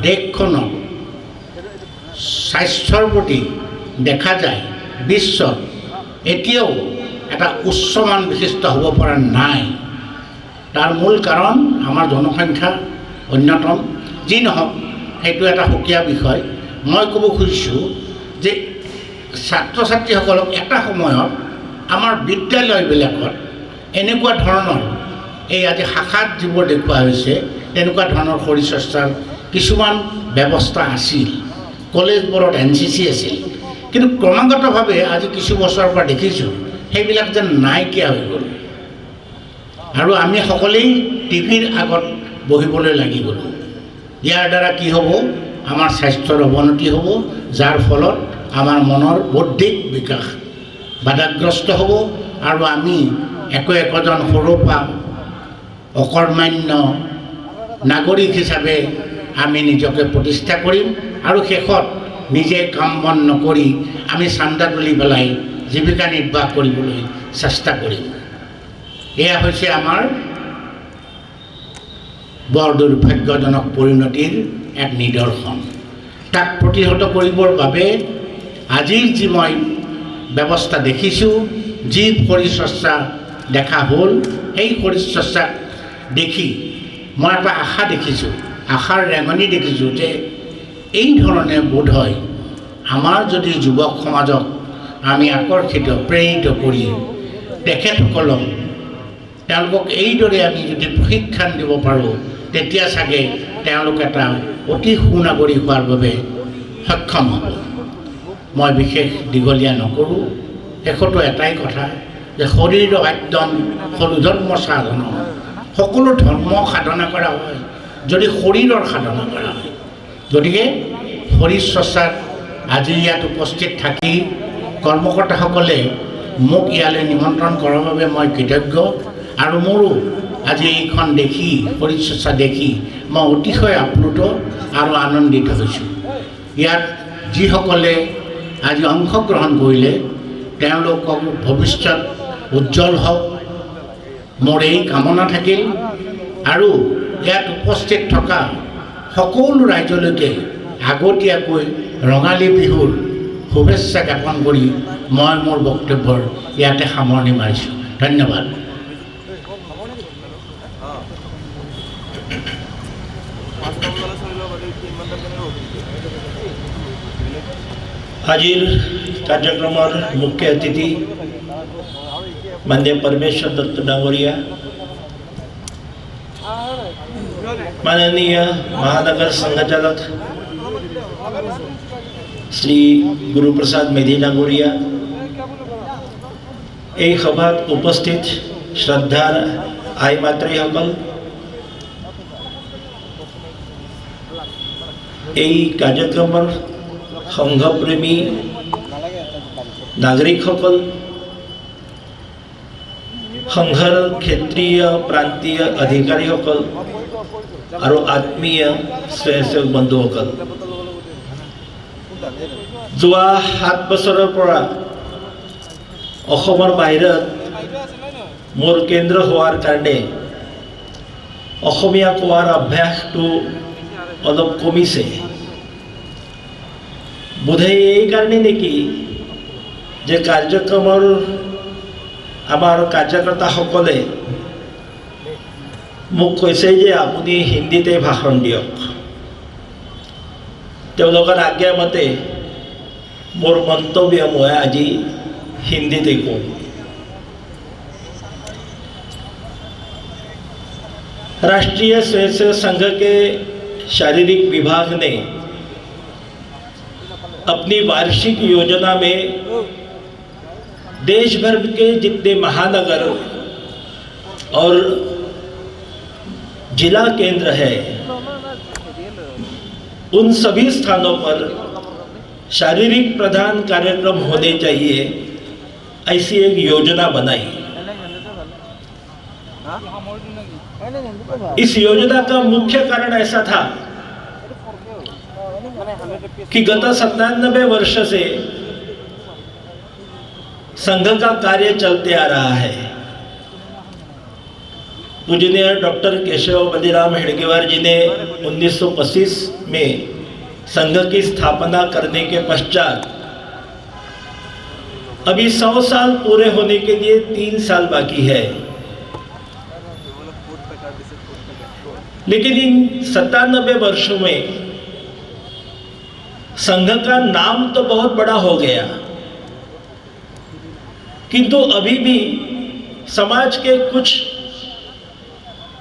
দেশখনত স্বাস্থ্যৰ প্ৰতি দেখা যায় বিশ্বত এতিয়াও এটা উচ্চমান বিশিষ্ট হ'ব পৰা নাই। তাৰ মূল কাৰণ আমাৰ জনসংখ্যা অন্যতম। যি নহওক, সেইটো এটা সুকীয়া বিষয়। মই ক'ব খুজিছোঁ যে ছাত্ৰ ছাত্ৰীসকলক এটা সময়ত আমাৰ বিদ্যালয়বিলাকত এনেকুৱা ধৰণৰ এই আজি শাখাত যিবোৰ দেখুওৱা হৈছে তেনেকুৱা ধৰণৰ শৰীৰ চৰ্চাৰ কিছুমান ব্যৱস্থা আছিল। কলেজবোৰত NCC আছিল, কিন্তু ক্ৰমাগতভাৱে আজি কিছু বছৰৰ পৰা দেখিছোঁ সেইবিলাক যেন নাইকিয়া হৈ গ'ল আৰু আমি সকলোৱেই টিভিৰ আগত বহিবলৈ লাগি গ'লোঁ। ইয়াৰ দ্বাৰা কি হ'ব? আমাৰ স্বাস্থ্যৰ অৱনতি হ'ব, যাৰ ফলত আমাৰ মনৰ বৌদ্ধিক বিকাশ বাধাগ্ৰস্ত হ'ব আৰু আমি একোজন সৰুপা অকৰ্মান্য নাগৰিক হিচাপে আমি নিজকে প্ৰতিষ্ঠা কৰিম আৰু শেষত নিজে কাম বন নকৰি আমি চান্দা তুলি পেলাই জীৱিকা নিৰ্বাহ কৰিবলৈ চেষ্টা কৰিম। এয়া হৈছে আমাৰ বৰ দুৰ্ভাগ্যজনক পৰিণতিৰ এক নিদৰ্শন। তাক প্ৰতিহত কৰিবৰ বাবে আজিৰ যি মই ব্যৱস্থা দেখিছোঁ, যি শৰীৰ চৰ্চা দেখা হ'ল, সেই শৰীৰ চৰ্চাক দেখি মই এটা আশা দেখিছোঁ, আশাৰ ৰেঙনি দেখিছোঁ যে এই ধৰণে বোধ হয় আমাৰ যদি যুৱক সমাজক আমি আকৰ্ষিত প্ৰেৰিত কৰি তেখেতসকলক তেওঁলোকক এইদৰে আমি যদি প্ৰশিক্ষণ দিব পাৰোঁ, তেতিয়া চাগে তেওঁলোক এটা অতি সুনাগৰিক হোৱাৰ বাবে সক্ষম হ'ব। মই বিশেষ দীঘলীয়া নকৰোঁ। শেষতো এটাই কথা যে শৰীৰ একদম সৰু ধৰ্ম সাধনা, সকলো ধৰ্ম সাধনা কৰা হয় যদি শৰীৰৰ সাধনা কৰা হয়। গতিকে শৰীৰ চৰ্চাত আজি ইয়াত উপস্থিত থাকি কৰ্মকৰ্তাসকলে মোক ইয়ালৈ নিমন্ত্ৰণ কৰাৰ বাবে মই কৃতজ্ঞ আৰু মোৰো আজি এইখন দেখি শৰীৰ চৰ্চা দেখি মই অতিশয় আপ্লুত আৰু আনন্দিত হৈছোঁ। ইয়াত যিসকলে আজি অংশগ্ৰহণ কৰিলে তেওঁলোকক ভৱিষ্যত উজ্জ্বল হওক, মোৰ এই কামনা থাকিল আৰু ইয়াত উপস্থিত থকা সকলো ৰাইজলৈকে আগতীয়াকৈ ৰঙালী বিহুৰ শুভেচ্ছা জ্ঞাপন কৰি মই মোৰ বক্তব্যৰ ইয়াতে সামৰণি মাৰিছোঁ। ধন্যবাদ। আজিৰ কাৰ্যক্ৰমৰ মুখ্য অতিথি মাননীয় परमेश्वर दत्त डांगरिया, माननीय महानगर संघचालक श्री गुरुप्रसाद मेधी डांगरिया, এই সভাত উপস্থিত শ্ৰদ্ধাৰ আই মাতৃসকল, এই কাৰ্যক্ৰমৰ সংঘপ্ৰেমী নাগৰিকসকল, সংঘৰ ক্ষেত্ৰীয় প্ৰান্তীয় অধিকাৰীসকল আৰু আত্মীয় স্বেচ্ছাসেৱক বন্ধুসকল, যোৱা 7 বছৰৰ পৰা অসমৰ বাহিৰত মোৰ কেন্দ্ৰ হোৱাৰ কাৰণে অসমীয়া কোৱাৰ অভ্যাসটো অলপ কমিছে। বোধহয় এই কাৰণে নেকি যে কাৰ্যক্ৰমৰ আমাৰ কাৰ্যকৰ্তাসকলে মোক কৈছে যে আপুনি হিন্দীতে ভাষণ দিয়ক। তেওঁলোকৰ আজ্ঞামতে মোৰ মন্তব্য মই আজি হিন্দীতে কওঁ। राष्ट्रीय स्वयंसेवक संघ के शारीरिक विभाग ने अपनी वार्षिक योजना में देश भर के जितने महानगर और जिला केंद्र है उन सभी स्थानों पर शारीरिक प्रधान कार्यक्रम होने चाहिए, ऐसी एक योजना बनाई। इस योजना का मुख्य कारण ऐसा था कि गत 97 वर्ष से संघ का कार्य चलते आ रहा है। पूजनीय डॉक्टर केशव बलिराम हेडगेवार जी ने 1925 में संघ की स्थापना करने के पश्चात अभी 100 साल पूरे होने के लिए 3 साल बाकी है। लेकिन इन 97 वर्षों में संघ का नाम तो बहुत बड़ा हो गया, किंतु अभी भी समाज के कुछ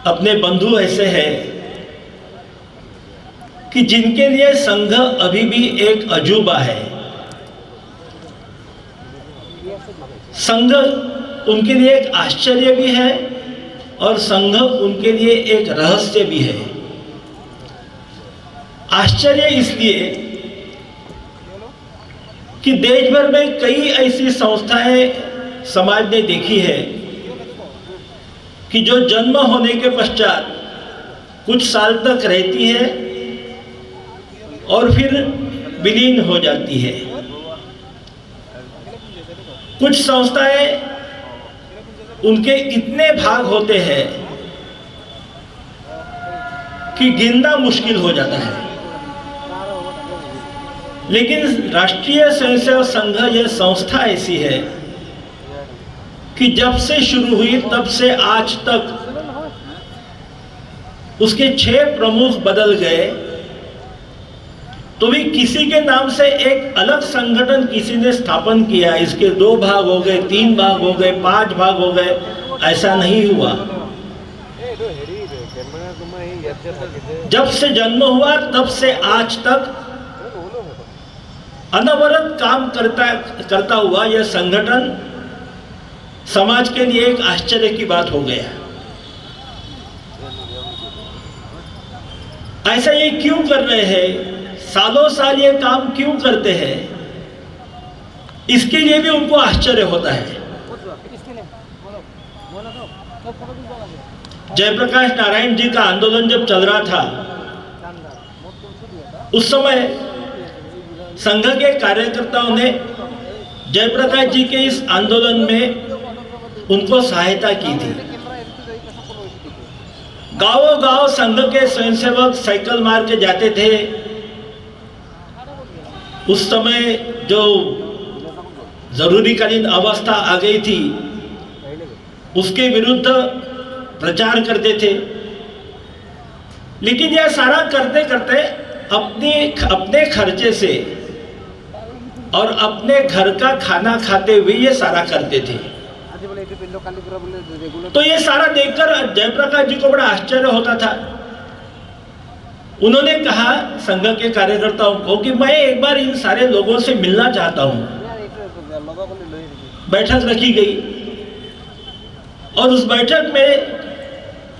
अपने बंधु ऐसे हैं कि जिनके लिए संघ अभी भी एक अजूबा है। संघ उनके लिए एक आश्चर्य भी है और संघ उनके लिए एक रहस्य भी है। आश्चर्य इसलिए कि देश भर में कई ऐसी संस्थाएं समाज ने देखी है कि जो जन्म होने के पश्चात कुछ साल तक रहती है और फिर विलीन हो जाती है। कुछ संस्थाएं उनके इतने भाग होते हैं कि गिनना मुश्किल हो जाता है। लेकिन राष्ट्रीय स्वयंसेवक संघ यह संस्था ऐसी है कि जब से शुरू हुई तब से आज तक उसके 6 प्रमुख बदल गए, तो भी किसी के नाम से एक अलग संगठन किसी ने स्थापन किया, इसके 2 भाग हो गए, 3 भाग हो गए, 5 भाग हो गए, ऐसा नहीं हुआ। जब से जन्म हुआ तब से आज तक अनवरत काम करता हुआ यह संगठन समाज के लिए एक आश्चर्य की बात हो गया। ऐसा ये क्यों कर रहे हैं, सालों साल ये काम क्यों करते हैं, इसके लिए भी उनको आश्चर्य होता है। जयप्रकाश नारायण जी का आंदोलन जब चल रहा था उस समय संघ के कार्यकर्ताओं ने जयप्रकाश जी के इस आंदोलन में उनको सहायता की थी। गांवों गांव संघ के स्वयंसेवक साइकिल मार के जाते थे। उस समय जो जरूरीकालीन अवस्था आ गई थी उसके विरुद्ध प्रचार करते थे। लेकिन यह सारा करते करते अपने खर्चे से और अपने घर का खाना खाते हुए ये सारा करते थे। तो ये सारा देखकर जयप्रकाश जी को बड़ा आश्चर्य होता था। उन्होंने कहा संघ के कार्यकर्ताओं को कि मैं एक बार इन सारे लोगों से मिलना चाहता हूं। बैठक रखी गई और उस बैठक में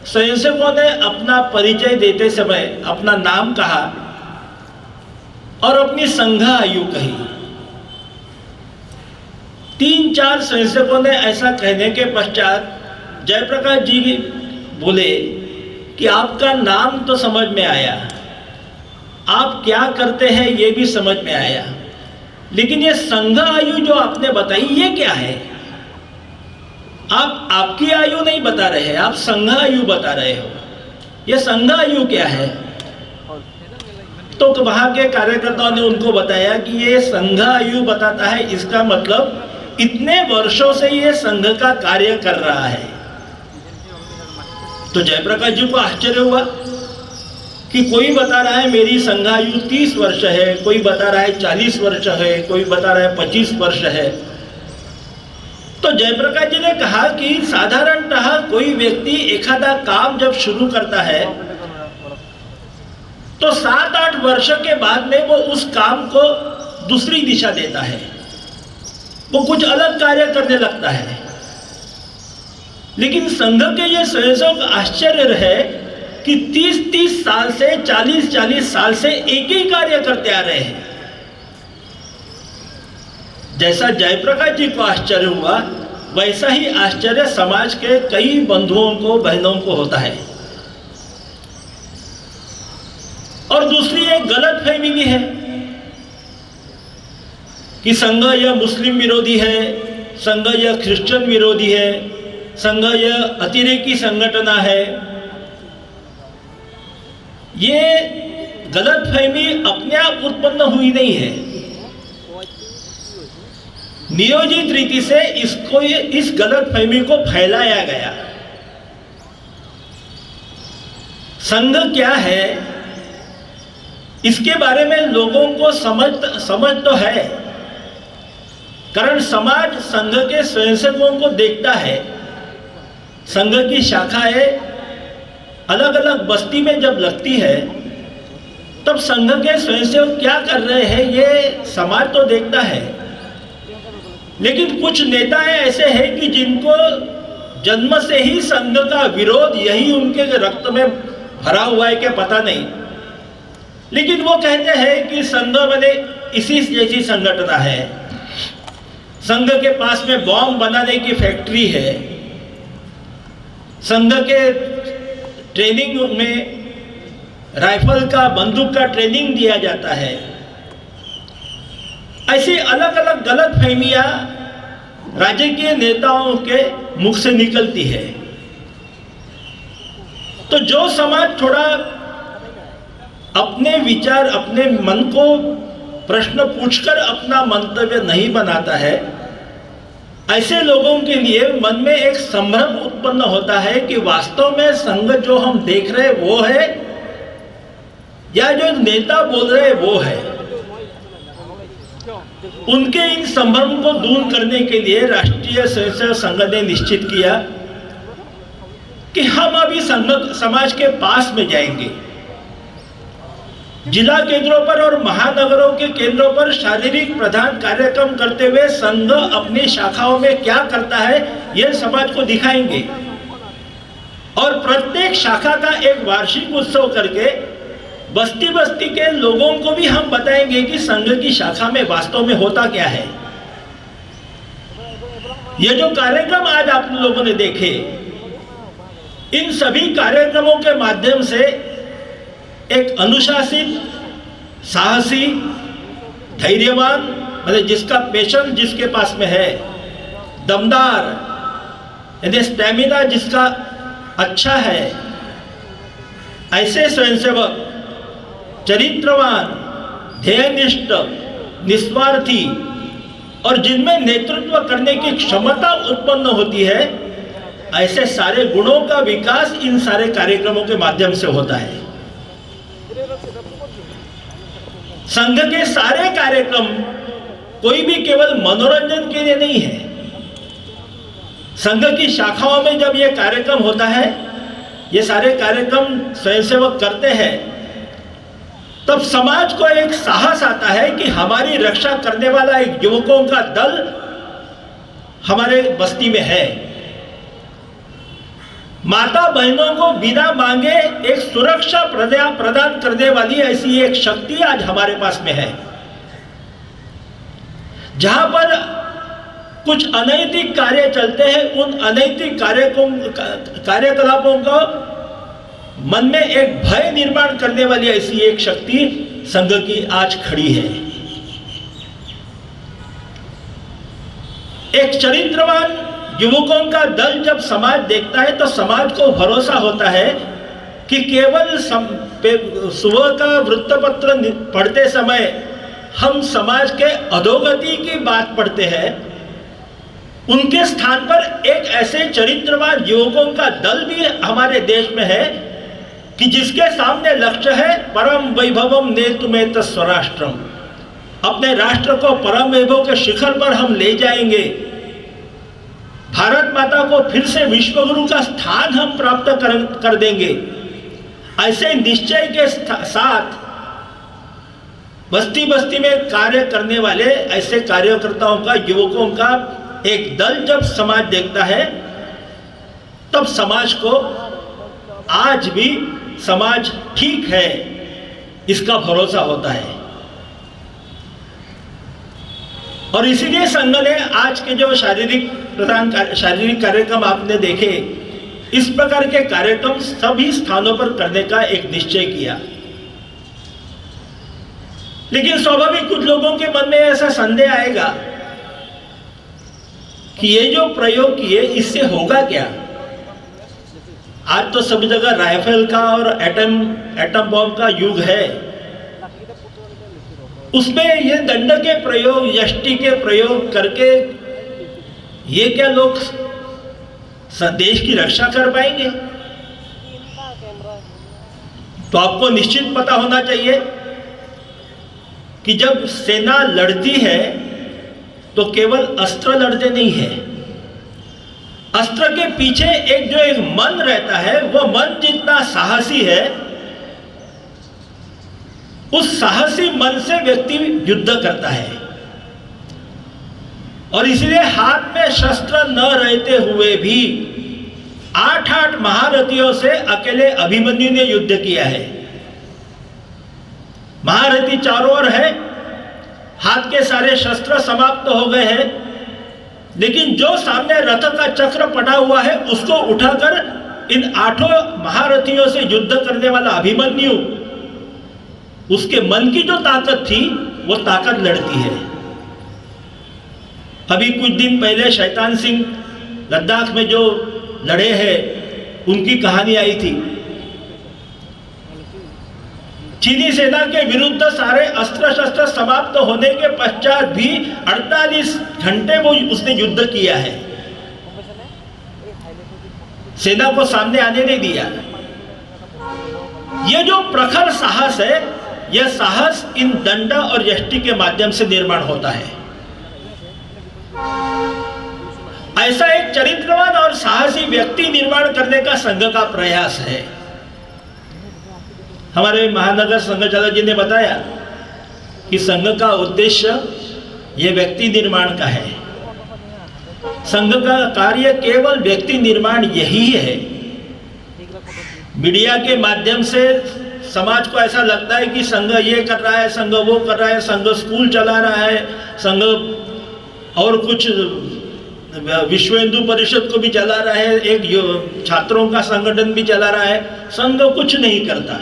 स्वयंसेवकों ने अपना परिचय देते समय अपना नाम कहा और अपनी संघ आयु कही। 3-4 स्वयंसेवकों ने ऐसा कहने के पश्चात जयप्रकाश जी बोले कि आपका नाम तो समझ में आया, आप क्या करते हैं ये भी समझ में आया, लेकिन ये संघ आयु जो आपने बताई ये क्या है? आप आपकी आयु नहीं बता रहे हैं, आप संघ आयु बता रहे हो। ये संघ आयु क्या है? तो वहां के कार्यकर्ताओं ने उनको बताया कि ये संघ आयु बताता है, इसका मतलब इतने वर्षों से ये संघ का कार्य कर रहा है। तो जयप्रकाश जी को आश्चर्य हुआ कि कोई बता रहा है मेरी संघ आयु 30 वर्ष है, कोई बता रहा है 40 वर्ष है, कोई बता रहा है 25 वर्ष है। तो जयप्रकाश जी ने कहा कि साधारणतः कोई व्यक्ति एखादा काम जब शुरू करता है तो 7-8 वर्ष के बाद में वो उस काम को दूसरी दिशा देता है, वो कुछ अलग कार्य करने लगता है। लेकिन संघ के ये स्वयंसेवक आश्चर्य है कि 30-30 साल से 40-40 साल से एक ही कार्य करते आ रहे हैं। जैसा जयप्रकाश जी को आश्चर्य हुआ, वैसा ही आश्चर्य समाज के कई बंधुओं को, बहनों को होता है। और दूसरी एक गलतफहमी भी है कि संघ यह मुस्लिम विरोधी है, संघ यह क्रिश्चियन विरोधी है, संघ यह अतिरेकी संगठन है। ये गलतफहमी अपने आप उत्पन्न हुई नहीं है, नियोजित रीति से इस गलतफहमी को फैलाया गया। संघ क्या है इसके बारे में लोगों को समझ तो है, कारण समाज संघ के स्वयंसेवकों को देखता है। संघ की शाखाएं अलग अलग बस्ती में जब लगती है तब संघ के स्वयंसेवक क्या कर रहे हैं ये समाज तो देखता है। लेकिन कुछ नेताएं ऐसे हैं कि जिनको जन्म से ही संघ का विरोध यही उनके रक्त में भरा हुआ है क्या पता नहीं, लेकिन वो कहते हैं कि संघ मैंने इसी जैसी संगठन है, संघ के पास में बॉम्ब बनाने की फैक्ट्री है, संघ के ट्रेनिंग में राइफल का, बंदूक का ट्रेनिंग दिया जाता है। ऐसी अलग अलग गलतफहमियां राजकीय नेताओं के मुख से निकलती है। तो जो समाज थोड़ा अपने विचार, अपने मन को प्रश्न पूछकर अपना मंतव्य नहीं बनाता है, ऐसे लोगों के लिए मन में एक संभ्रम उत्पन्न होता है कि वास्तव में संघ जो हम देख रहे हैं वो है या जो नेता बोल रहे हैं वो है। उनके इन संभ्रम को दूर करने के लिए राष्ट्रीय स्वयंसेवक संघ ने निश्चित किया कि हम अभी समाज के पास में जाएंगे। जिला केंद्रों पर और महानगरों के केंद्रों पर शारीरिक प्रधान कार्यक्रम करते हुए संघ अपनी शाखाओं में क्या करता है यह समाज को दिखाएंगे, और प्रत्येक शाखा का एक वार्षिक उत्सव करके बस्ती बस्ती के लोगों को भी हम बताएंगे कि संघ की शाखा में वास्तव में होता क्या है। ये जो कार्यक्रम आज आप लोगों ने देखे, इन सभी कार्यक्रमों के माध्यम से एक अनुशासित, साहसी, धैर्यवान, मतलब जिसका पेशेंस जिसके पास में है, दमदार यानी स्टैमिना जिसका अच्छा है, ऐसे स्वयंसेवक चरित्रवान, ध्येयनिष्ठ, निस्वार्थी और जिनमें नेतृत्व करने की क्षमता उत्पन्न होती है, ऐसे सारे गुणों का विकास इन सारे कार्यक्रमों के माध्यम से होता है। संघ के सारे कार्यक्रम कोई भी केवल मनोरंजन के लिए नहीं है। संघ की शाखाओं में जब ये कार्यक्रम होता है, ये सारे कार्यक्रम स्वयंसेवक करते हैं, तब समाज को एक साहस आता है कि हमारी रक्षा करने वाला एक युवकों का दल हमारे बस्ती में है। माता बहनों को बिना मांगे एक सुरक्षा प्रदान करने वाली ऐसी एक शक्ति आज हमारे पास में है। जहां पर कुछ अनैतिक कार्य चलते हैं, उन अनैतिक कार्यकलापों को मन में एक भय निर्माण करने वाली ऐसी एक शक्ति संघ की आज खड़ी है। एक चरित्रवान युवकों का दल जब समाज देखता है तो समाज को भरोसा होता है कि केवल सुबह का वृत्तपत्र पढ़ते समय हम समाज के अधोगति की बात पढ़ते हैं, उनके स्थान पर एक ऐसे चरित्रवान युवकों का दल भी हमारे देश में है कि जिसके सामने लक्ष्य है परम वैभवम नेतुमेत स्वराष्ट्रम, अपने राष्ट्र को परम वैभव के शिखर पर हम ले जाएंगे, भारत माता को फिर से विश्वगुरु का स्थान हम प्राप्त कर देंगे। ऐसे निश्चय के साथ बस्ती बस्ती में कार्य करने वाले ऐसे कार्यकर्ताओं का, युवकों का एक दल जब समाज देखता है तब समाज को आज भी समाज ठीक है इसका भरोसा होता है। और इसीलिए संघ ने आज के जो शारीरिक कार्यक्रम आपने देखे, इस प्रकार के कार्यक्रम सभी स्थानों पर करने का एक निश्चय किया। लेकिन स्वाभाविक कुछ लोगों के मन में ऐसा संदेह आएगा कि ये जो प्रयोग किए इससे होगा क्या। आज तो सभी जगह राइफल का और एटम बॉम्ब का युग है, उसमें ये दंड के प्रयोग, यष्टि के प्रयोग करके ये क्या लोग देश की रक्षा कर पाएंगे। तो आपको निश्चित पता होना चाहिए कि जब सेना लड़ती है तो केवल अस्त्र लड़ते नहीं है, अस्त्र के पीछे एक मन रहता है, वो मन जितना साहसी है उस साहसी मन से व्यक्ति युद्ध करता है। और इसलिए हाथ में शस्त्र न रहते हुए भी 8 महारथियों से अकेले अभिमन्यु ने युद्ध किया है। महारथी चारों ओर है, हाथ के सारे शस्त्र समाप्त हो गए हैं, लेकिन जो सामने रथ का चक्र पड़ा हुआ है उसको उठाकर इन 8 महारथियों से युद्ध करने वाला अभिमन्यु, उसके मन की जो ताकत थी वो ताकत लड़ती है। अभी कुछ दिन पहले शैतान सिंह लद्दाख में जो लड़े हैं उनकी कहानी आई थी। चीनी सेना के विरुद्ध सारे अस्त्र शस्त्र समाप्त होने के पश्चात भी 48 घंटे वो उसने युद्ध किया है, सेना को सामने आने नहीं दिया। ये जो प्रखर साहस है, यह साहस इन दंड और यष्टि के माध्यम से निर्माण होता है। ऐसा एक चरित्रवान और साहसी व्यक्ति निर्माण करने का संघ का प्रयास है। हमारे महानगर संघ चालक जी ने बताया कि संघ का उद्देश्य यह व्यक्ति निर्माण का है। संघ का कार्य केवल व्यक्ति निर्माण यही है। मीडिया के माध्यम से समाज को ऐसा लगता है कि संघ ये कर रहा है, संघ वो कर रहा है, संघ स्कूल चला रहा है, संघ और कुछ विश्व हिंदू परिषद को भी चला रहा है, एक छात्रों का संगठन भी चला रहा है। संघ कुछ नहीं करता,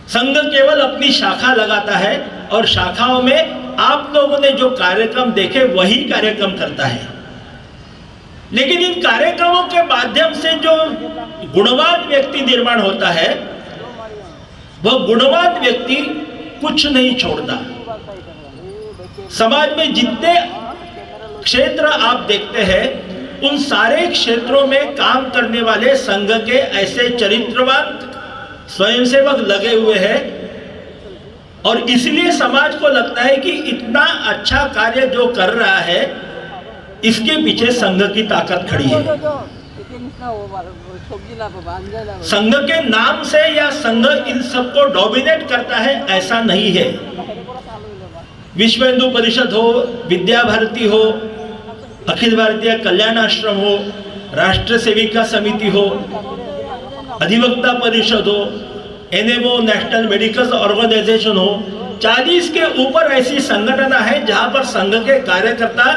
संघ केवल अपनी शाखा लगाता है और शाखाओं में आप लोगों ने जो कार्यक्रम देखे वही कार्यक्रम करता है। लेकिन इन कार्यक्रमों के माध्यम से जो गुणवान व्यक्ति निर्माण होता है, वह गुणवान व्यक्ति कुछ नहीं छोड़ता। समाज में जितने क्षेत्र आप देखते हैं, उन सारे क्षेत्रों में काम करने वाले संघ के ऐसे चरित्रवान स्वयंसेवक लगे हुए हैं। और इसलिए समाज को लगता है कि इतना अच्छा कार्य जो कर रहा है, इसके पीछे संघ की ताकत खड़ी है। संघ के नाम से या संघ इन सबको डोमिनेट करता है, ऐसा नहीं है। विश्व हिंदू परिषद हो, विद्या भारती हो, अखिल भारतीय कल्याण आश्रम हो, राष्ट्र सेविका समिति हो, अधिवक्ता परिषद हो, एनएमओ नेशनल मेडिकल ऑर्गेनाइजेशन हो, 40 के ऊपर ऐसी संगठन है जहां पर संघ के कार्यकर्ता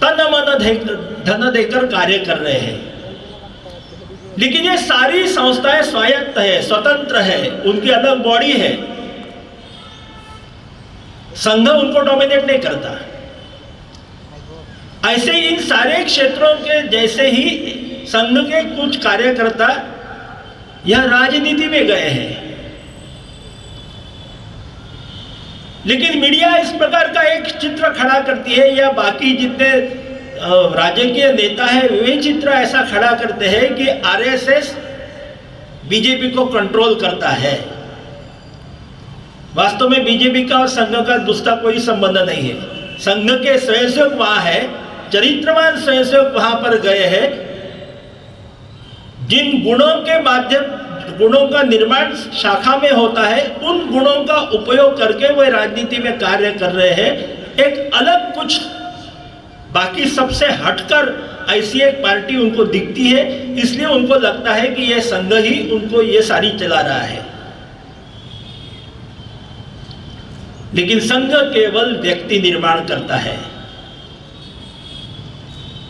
तन मन धन देकर कार्य कर रहे हैं। लेकिन ये सारी संस्थाएं स्वायत्त है, स्वतंत्र है, उनकी अलग बॉडी है। संघ उनको डोमिनेट नहीं करता। ऐसे ही इन सारे क्षेत्रों के जैसे ही संघ के कुछ कार्यकर्ता यह राजनीति में गए हैं। लेकिन मीडिया इस प्रकार का एक चित्र खड़ा करती है, या बाकी जितने राजकीय नेता हैं वे चित्र ऐसा खड़ा करते हैं कि आरएसएस बीजेपी को कंट्रोल करता है। वास्तव में बीजेपी का और संघ का दूसरा कोई संबंध नहीं है। संघ के स्वयंसेवक वहां है, चरित्रवान स्वयंसेवक वहां पर गए हैं, जिन गुणों के माध्यम गुणों का निर्माण शाखा में होता है, उन गुणों का उपयोग करके वे राजनीति में कार्य कर रहे हैं। एक अलग कुछ बाकी सबसे हटकर ऐसी एक पार्टी उनको दिखती है, इसलिए उनको लगता है कि यह संघ ही उनको ये सारी चला रहा है। लेकिन संघ केवल व्यक्ति निर्माण करता है,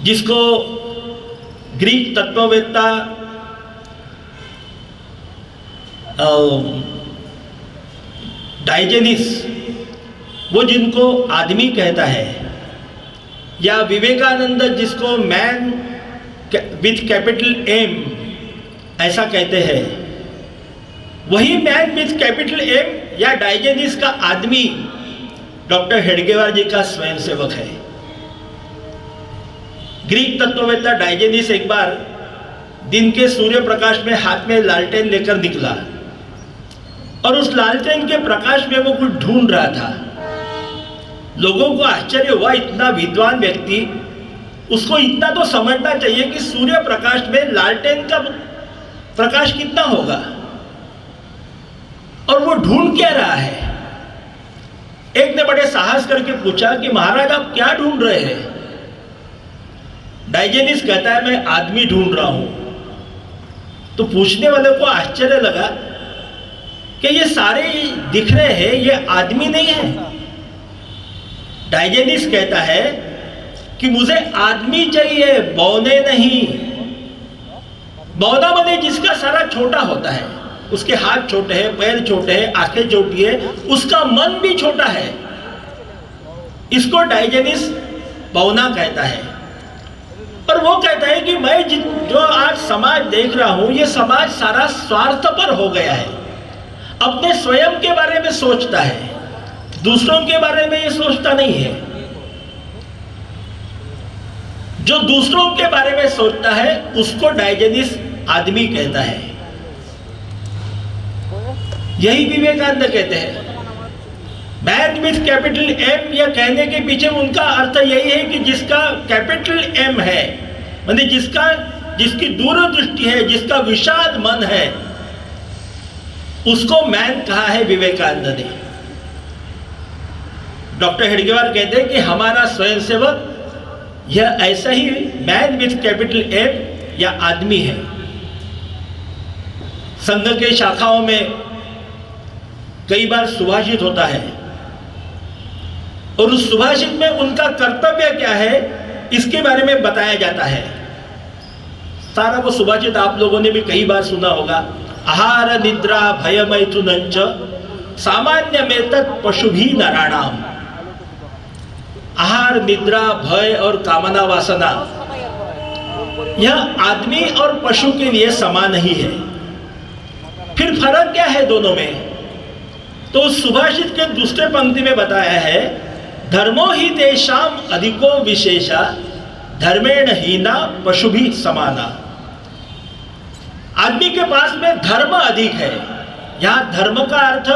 जिसको ग्रीक तत्ववेत्ता डाइजेनिस, वो जिनको आदमी कहता है, या विवेकानंद जिसको मैन विथ कैपिटल एम ऐसा कहते हैं, वही मैन विथ कैपिटल एम या डाइजेनिस का आदमी डॉक्टर हेडगेवार जी का स्वयंसेवक है। ग्रीक तत्ववेत्ता डाइजेनिस एक बार दिन के सूर्य प्रकाश में हाथ में लालटेन लेकर निकला, और उस लालटेन के प्रकाश में वो कुछ ढूंढ रहा था। लोगों को आश्चर्य हुआ, इतना विद्वान व्यक्ति, उसको इतना तो समझना चाहिए कि सूर्य प्रकाश में लालटेन का प्रकाश कितना होगा, और वो ढूंढ क्या रहा है। एक ने बड़े साहस करके पूछा कि महाराज आप क्या ढूंढ रहे हैं। डाइजेनिस कहता है मैं आदमी ढूंढ रहा हूं। तो पूछने वाले को आश्चर्य लगा कि ये सारे दिख रहे हैं, ये आदमी नहीं है। डाइजेनिस कहता है कि मुझे आदमी चाहिए, बौने नहीं। बौना बने जिसका सारा छोटा होता है, उसके हाथ छोटे हैं, पैर छोटे हैं, आंखें छोटी है, उसका मन भी छोटा है। इसको डाइजेनिस बौना कहता है। और वो कहता है कि मैं जो आज समाज देख रहा हूं, ये समाज सारा स्वार्थपर हो गया है। अपने स्वयं के बारे में सोचता है, दूसरों के बारे में ये सोचता नहीं है। जो दूसरों के बारे में सोचता है उसको डाइजेनिस आदमी कहता है। यही विवेकानंद कहते हैं मैन विथ कैपिटल एम। यह कहने के पीछे उनका अर्थ यही है कि जिसका कैपिटल एम है, मतलब जिसकी दूरदृष्टि है, जिसका विशाल मन है, उसको मैन कहा है विवेकानंद ने। डॉक्टर हेडगेवार कहते हैं कि हमारा स्वयंसेवक यह ऐसा ही मैन विथ कैपिटल एम या आदमी है। संघ के शाखाओं में कई बार सुभाषित होता है, और उस सुभाषित में उनका कर्तव्य क्या है इसके बारे में बताया जाता है। सारा वो सुभाषित आप लोगों ने भी कई बार सुना होगा। आहार निद्रा भय मैथुनंच सामान्य में तत् पशु भी नराणाम। आहार निद्रा भय और कामना वासना यह आदमी और पशु के लिए समान ही है। फिर फर्क क्या है दोनों में? तो उस सुभाषित के दूसरे पंक्ति में बताया है धर्मो ही तेषाम अधिको विशेषा धर्मेण हीना पशु भी समाना। आदमी के पास में धर्म अधिक है। यहां धर्म का अर्थ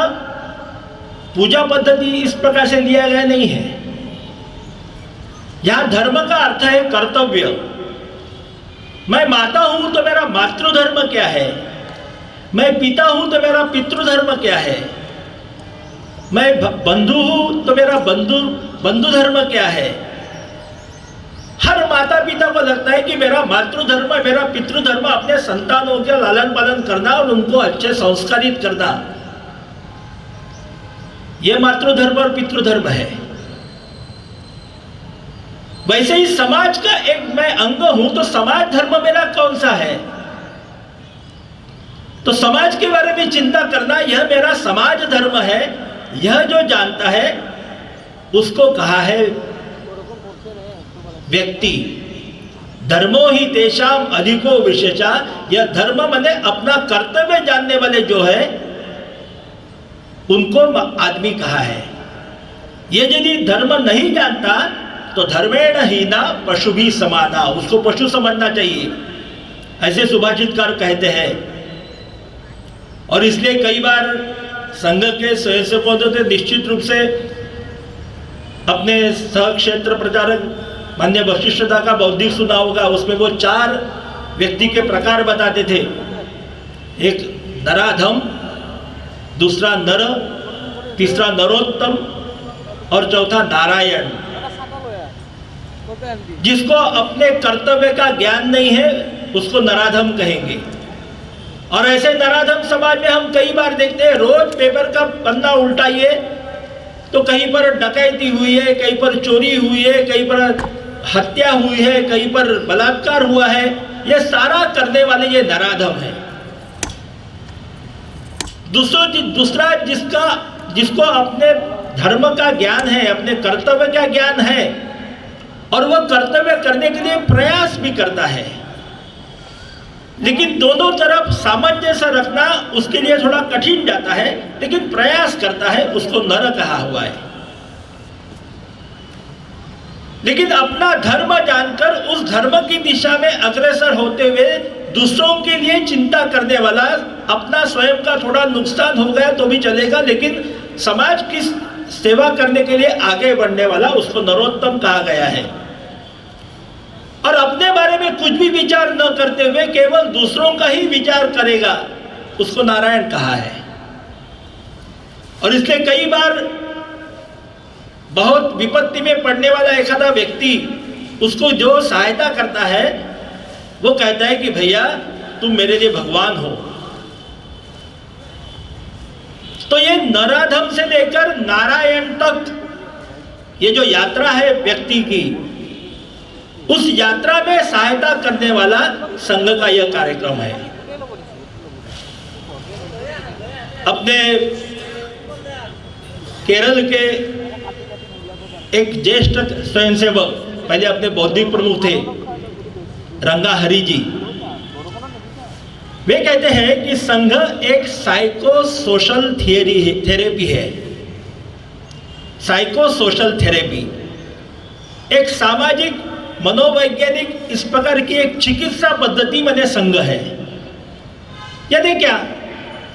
पूजा पद्धति इस प्रकार से लिया गया नहीं है। यहां धर्म का अर्थ है कर्तव्य। मैं माता हूं तो मेरा मातृधर्म क्या है, मैं पिता हूं तो मेरा पितृधर्म क्या है, मैं बंधु हूं तो मेरा बंधु धर्म क्या है। हर माता पिता को लगता है कि मेरा मातृधर्म मेरा पितृधर्म अपने संतानों के लालन पालन करना और उनको अच्छे संस्कारित करना, यह मातृधर्म और पितृधर्म है। वैसे ही समाज का एक मैं अंग हूं तो समाज धर्म मेरा कौन सा है, तो समाज के बारे में चिंता करना यह मेरा समाज धर्म है। यह जो जानता है उसको कहा है व्यक्ति धर्मो ही तेषाम अधिको विशेषा, यह धर्म माने अपना कर्तव्य जानने वाले जो है उनको आदमी कहा है। ये यदि धर्म नहीं जानता तो धर्मेण हीना पशु भी समाना, उसको पशु समझना चाहिए, ऐसे सुभाषितकार कहते हैं। और इसलिए कई बार संघ के स्वयंसेवकों ने निश्चित रूप से अपने सह क्षेत्र प्रचारक मान्य वशिष्ठदा का बौद्धिक सुना होगा, उसमें वो 4 व्यक्ति के प्रकार बताते थे। एक नराधम, दूसरा नर, तीसरा नरोत्तम और चौथा नारायण। जिसको अपने कर्तव्य का ज्ञान नहीं है उसको नराधम कहेंगे। और ऐसे नराधम समाज में हम कई बार देखते हैं, रोज पेपर का पन्ना उल्टाइए तो कहीं पर डकैती हुई है, कहीं पर चोरी हुई है, कहीं पर हत्या हुई है, कहीं पर बलात्कार हुआ है। ये सारा करने वाले ये नराधम है। दूसरा जिसको अपने धर्म का ज्ञान है, अपने कर्तव्य का ज्ञान है और वह कर्तव्य करने के लिए प्रयास भी करता है, लेकिन दोनों तरफ सामंजस्य रखना उसके लिए थोड़ा कठिन जाता है, लेकिन प्रयास करता है, उसको नर कहा हुआ है। लेकिन अपना धर्म जानकर उस धर्म की दिशा में अग्रसर होते हुए दूसरों के लिए चिंता करने वाला, अपना स्वयं का थोड़ा नुकसान हो गया तो भी चलेगा, लेकिन समाज की सेवा करने के लिए आगे बढ़ने वाला, उसको नरोत्तम कहा गया है। और अपने बारे में कुछ भी विचार न करते हुए केवल दूसरों का ही विचार करेगा, उसको नारायण कहा है। और इसलिए कई बार बहुत विपत्ति में पड़ने वाला एखादा व्यक्ति, उसको जो सहायता करता है वो कहता है कि भैया तुम मेरे लिए भगवान हो। तो ये नराधम से लेकर नारायण तक ये जो यात्रा है व्यक्ति की, उस यात्रा में सहायता करने वाला संघ का यह कार्यक्रम है। अपने केरल के एक ज्येष्ठ स्वयंसेवक, पहले अपने बौद्धिक प्रमुख थे, रंगा हरि जी, वे कहते हैं कि संघ एक साइको सोशल थेरेपी है। साइको सोशल थेरेपी एक सामाजिक मनोवैज्ञानिक इस प्रकार की एक चिकित्सा पद्धति माने संघ है। यानी क्या?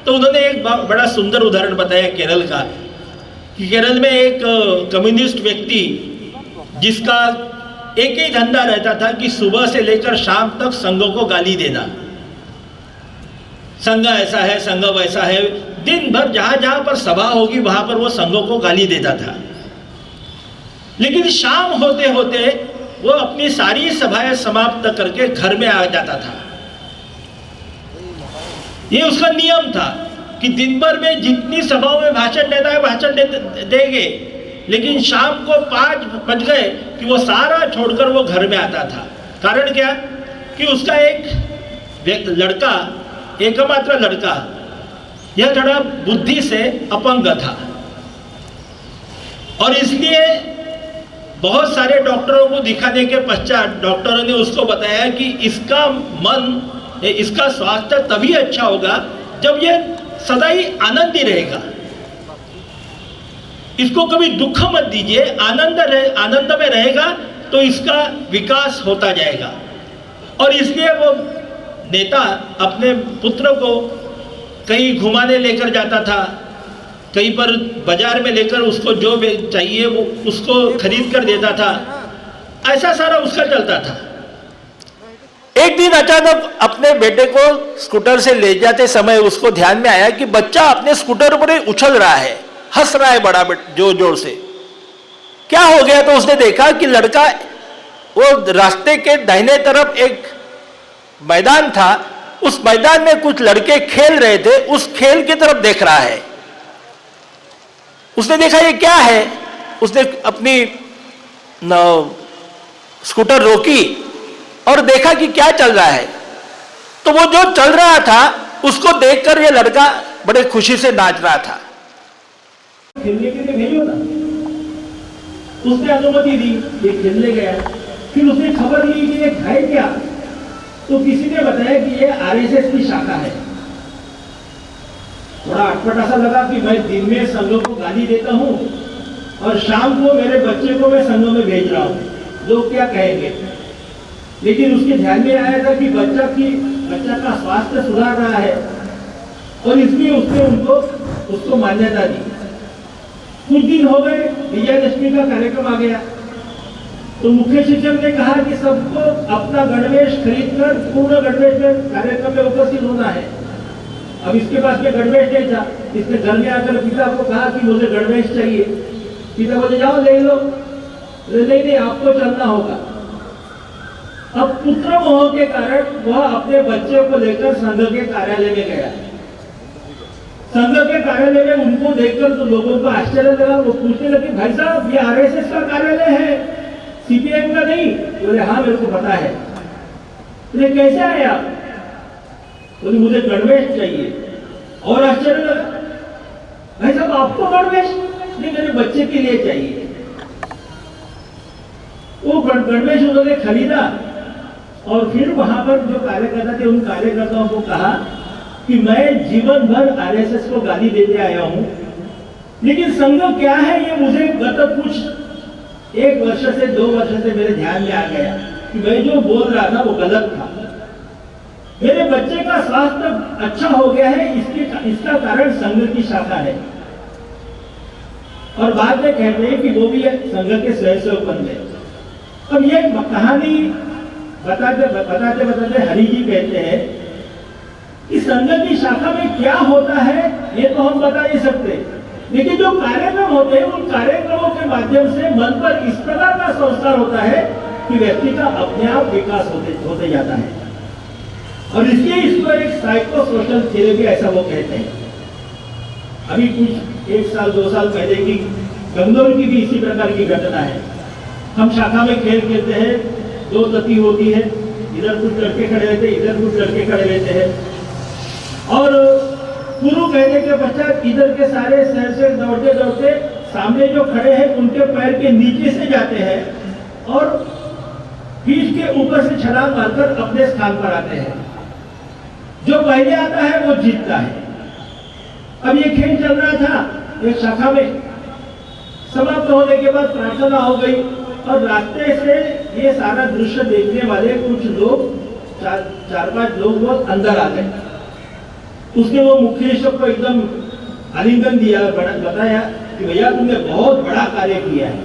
तो उन्होंने एक बड़ा सुंदर उदाहरण बताया केरल का, कि केरल में एक कम्युनिस्ट व्यक्ति जिसका एक ही धंधा रहता था कि सुबह से लेकर शाम तक संघों को गाली देना। संघ ऐसा है, संघ वैसा है, दिन भर जहां जहां पर सभा होगी वहां पर वो संघों को गाली देता था। लेकिन शाम होते होते वो अपनी सारी सभाएं समाप्त करके घर में आ जाता था। ये उसका नियम था कि दिन भर में जितनी सभाओं में भाषण देता है भाषण देंगे, लेकिन शाम को 5 बज गए कि वो सारा छोड़कर वो घर में आता था। कारण क्या? कि उसका एक लड़का, एकमात्र लड़का, यह थोड़ा बुद्धि से अपंग था और इसलिए बहुत सारे डॉक्टरों को दिखाने के पश्चात डॉक्टरों ने उसको बताया कि इसका मन, इसका स्वास्थ्य तभी अच्छा होगा जब ये सदा ही आनंदी रहेगा। इसको कभी दुख मत दीजिए, आनंद में रहेगा तो इसका विकास होता जाएगा। और इसलिए वो नेता अपने पुत्र को कहीं घुमाने लेकर जाता था, कहीं पर बाजार में लेकर उसको जो चाहिए वो उसको खरीद कर देता था। ऐसा सारा उसका चलता था। एक दिन अचानक अपने बेटे को स्कूटर से ले जाते समय उसको ध्यान में आया कि बच्चा अपने स्कूटर पर ही उछल रहा है, हंस रहा है बड़ा जोर जोर से। क्या हो गया? तो उसने देखा कि लड़का वो रास्ते के दाहिने तरफ एक मैदान था, उस मैदान में कुछ लड़के खेल रहे थे, उस खेल की तरफ देख रहा है। उसने देखा ये क्या है, उसने अपनी स्कूटर रोकी और देखा कि क्या चल रहा है। तो वो जो चल रहा था उसको देखकर ये लड़का बड़े खुशी से नाच रहा था। खेलने के लिए भेजो ना। उसने अनुमति दी, ये खेलने गया। फिर उसने खबर ली कि ये है क्या, तो किसी ने बताया कि ये आरएसएस की शाखा है। थोड़ा अटपटा सा लगा कि मैं दिन में संघों को गाली देता हूँ और शाम को मेरे बच्चे को मैं संघों में भेज रहा हूँ, लोग क्या कहेंगे। लेकिन उसके ध्यान में आया था कि बच्चा का स्वास्थ्य सुधार रहा है और इसलिए उसने उसको मान्यता दी। कुछ दिन हो गए, विजयादशमी का कार्यक्रम आ गया, तो मुख्य शिक्षक ने कहा कि सबको अपना गणवेश खरीदकर पूर्ण गणवेश में कार्यक्रम में उपस्थित होना है। अब इसके पास में गणवेश नहीं था, इसने घर में आकर पिता को कहा कि मुझे गणवेश चाहिए। पिता बोले जाओ ले लो। नहीं, आपको चलना होगा। अब पुत्र मोह के कारण वह अपने बच्चे को लेकर संघ के कार्यालय में गया। संघ के कार्यालय में उनको देखकर तो लोगों को आश्चर्य लगा। वो पूछने लगे, भाई साहब ये आरएसएस का कार्यालय है, सीपीएम का नहीं। बोले हाँ मेरे को पता है। बोले कैसे आए आप? बोले मुझे गणवेश चाहिए। और आश्चर्य लगा, भाई साहब आपको गणवेश? नहीं, मेरे बच्चे के लिए चाहिए। वो गणवेश उन्होंने खरीदा और फिर वहां पर जो कार्यकर्ता थे उन कार्यकर्ताओं को कहा कि मैं जीवन भर आरएसएस को गाली देते आया हूं, लेकिन संघ क्या है ये मुझे गत कुछ 1 वर्ष से 2 वर्ष से मेरे ध्यान में आ गया कि मैं जो बोल रहा था वो गलत था। मेरे बच्चे का स्वास्थ्य अच्छा हो गया है, इसका कारण संघ की शाखा है। और बाद में कहते हैं कि वो भी संघ के स्वयंसेवक बन गए। अब ये कहानी बताते बताते हरि जी कहते हैं कि संघ की शाखा में क्या होता है ये तो हम बता नहीं सकते, लेकिन जो कार्यक्रम होते हैं उन कार्यक्रमों के माध्यम से मन पर इस प्रकार का संस्कार होता है कि व्यक्ति का अपने आप विकास होते जाता है। और इसलिए इसको एक साइको सोशल थेरेपी ऐसा वो कहते हैं। अभी कुछ 1 साल 2 साल पहले की गंगौर की भी इसी प्रकार की घटना है। हम शाखा में खेल खेलते हैं, 2 गति होती है, इधर कुछ लड़के खड़े रहते हैं, इधर कुछ लड़के खड़े रहते हैं और शुरू कहने के पश्चात इधर के सारे शहर से दौड़ते दौड़ते सामने जो खड़े हैं उनके पैर के नीचे से जाते हैं और पीठ के ऊपर से छलांग मारकर अपने स्थान पर आते हैं। जो पहले आता है वो जीतता है। अब ये खेल चल रहा था एक शाखा में, समाप्त होने के बाद प्रार्थना हो गई और रास्ते से ये सारा दृश्य देखने वाले कुछ लोग 4-5 लोग वो अंदर आ गए। उसने वो मुख्य शिक्षक को एकदम आलिंगन दिया और बताया कि भैया तुमने बहुत बड़ा कार्य किया है।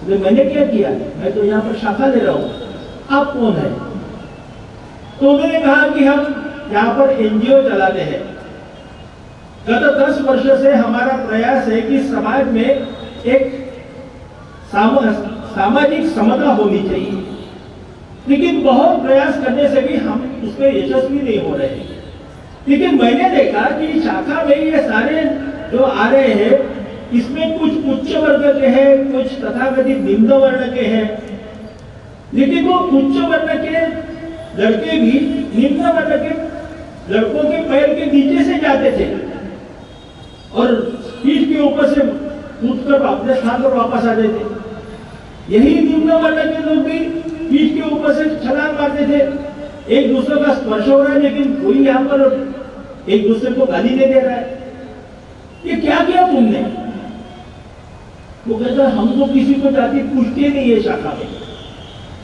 तो मैंने क्या किया? मैं तो यहाँ पर शाखा ले रहा हूँ, आप कौन है? तो उन्होंने कहा कि हम यहाँ पर एनजीओ चलाते हैं। गत 10 वर्ष से हमारा प्रयास है कि समाज में एक सामाजिक समता होनी चाहिए, लेकिन बहुत प्रयास करने से भी हम उसमें यशस्वी नहीं हो रहे हैं। लेकिन मैंने देखा कि शाखा में ये सारे जो आ रहे हैं इसमें कुछ उच्च वर्ग के हैं, कुछ तथाकथित निम्न वर्ण के हैं, लेकिन वो उच्च वर्ण के लड़के भी निम्न वर्ण के लड़कों के पैर के नीचे से जाते थे और पीठ के ऊपर से कूदकर अपने स्थान पर वापस आ जाते थे। यही निम्न वर्ण के लोग भी पीठ के ऊपर से छलांग मारते थे। एक दूसरे का स्पर्श हो रहा है लेकिन कोई यहाँ पर एक दूसरे को गाली नहीं दे रहा है। ये क्या किया तुमने? वो कहता हम तो किसी को जाति पूछते नहीं है।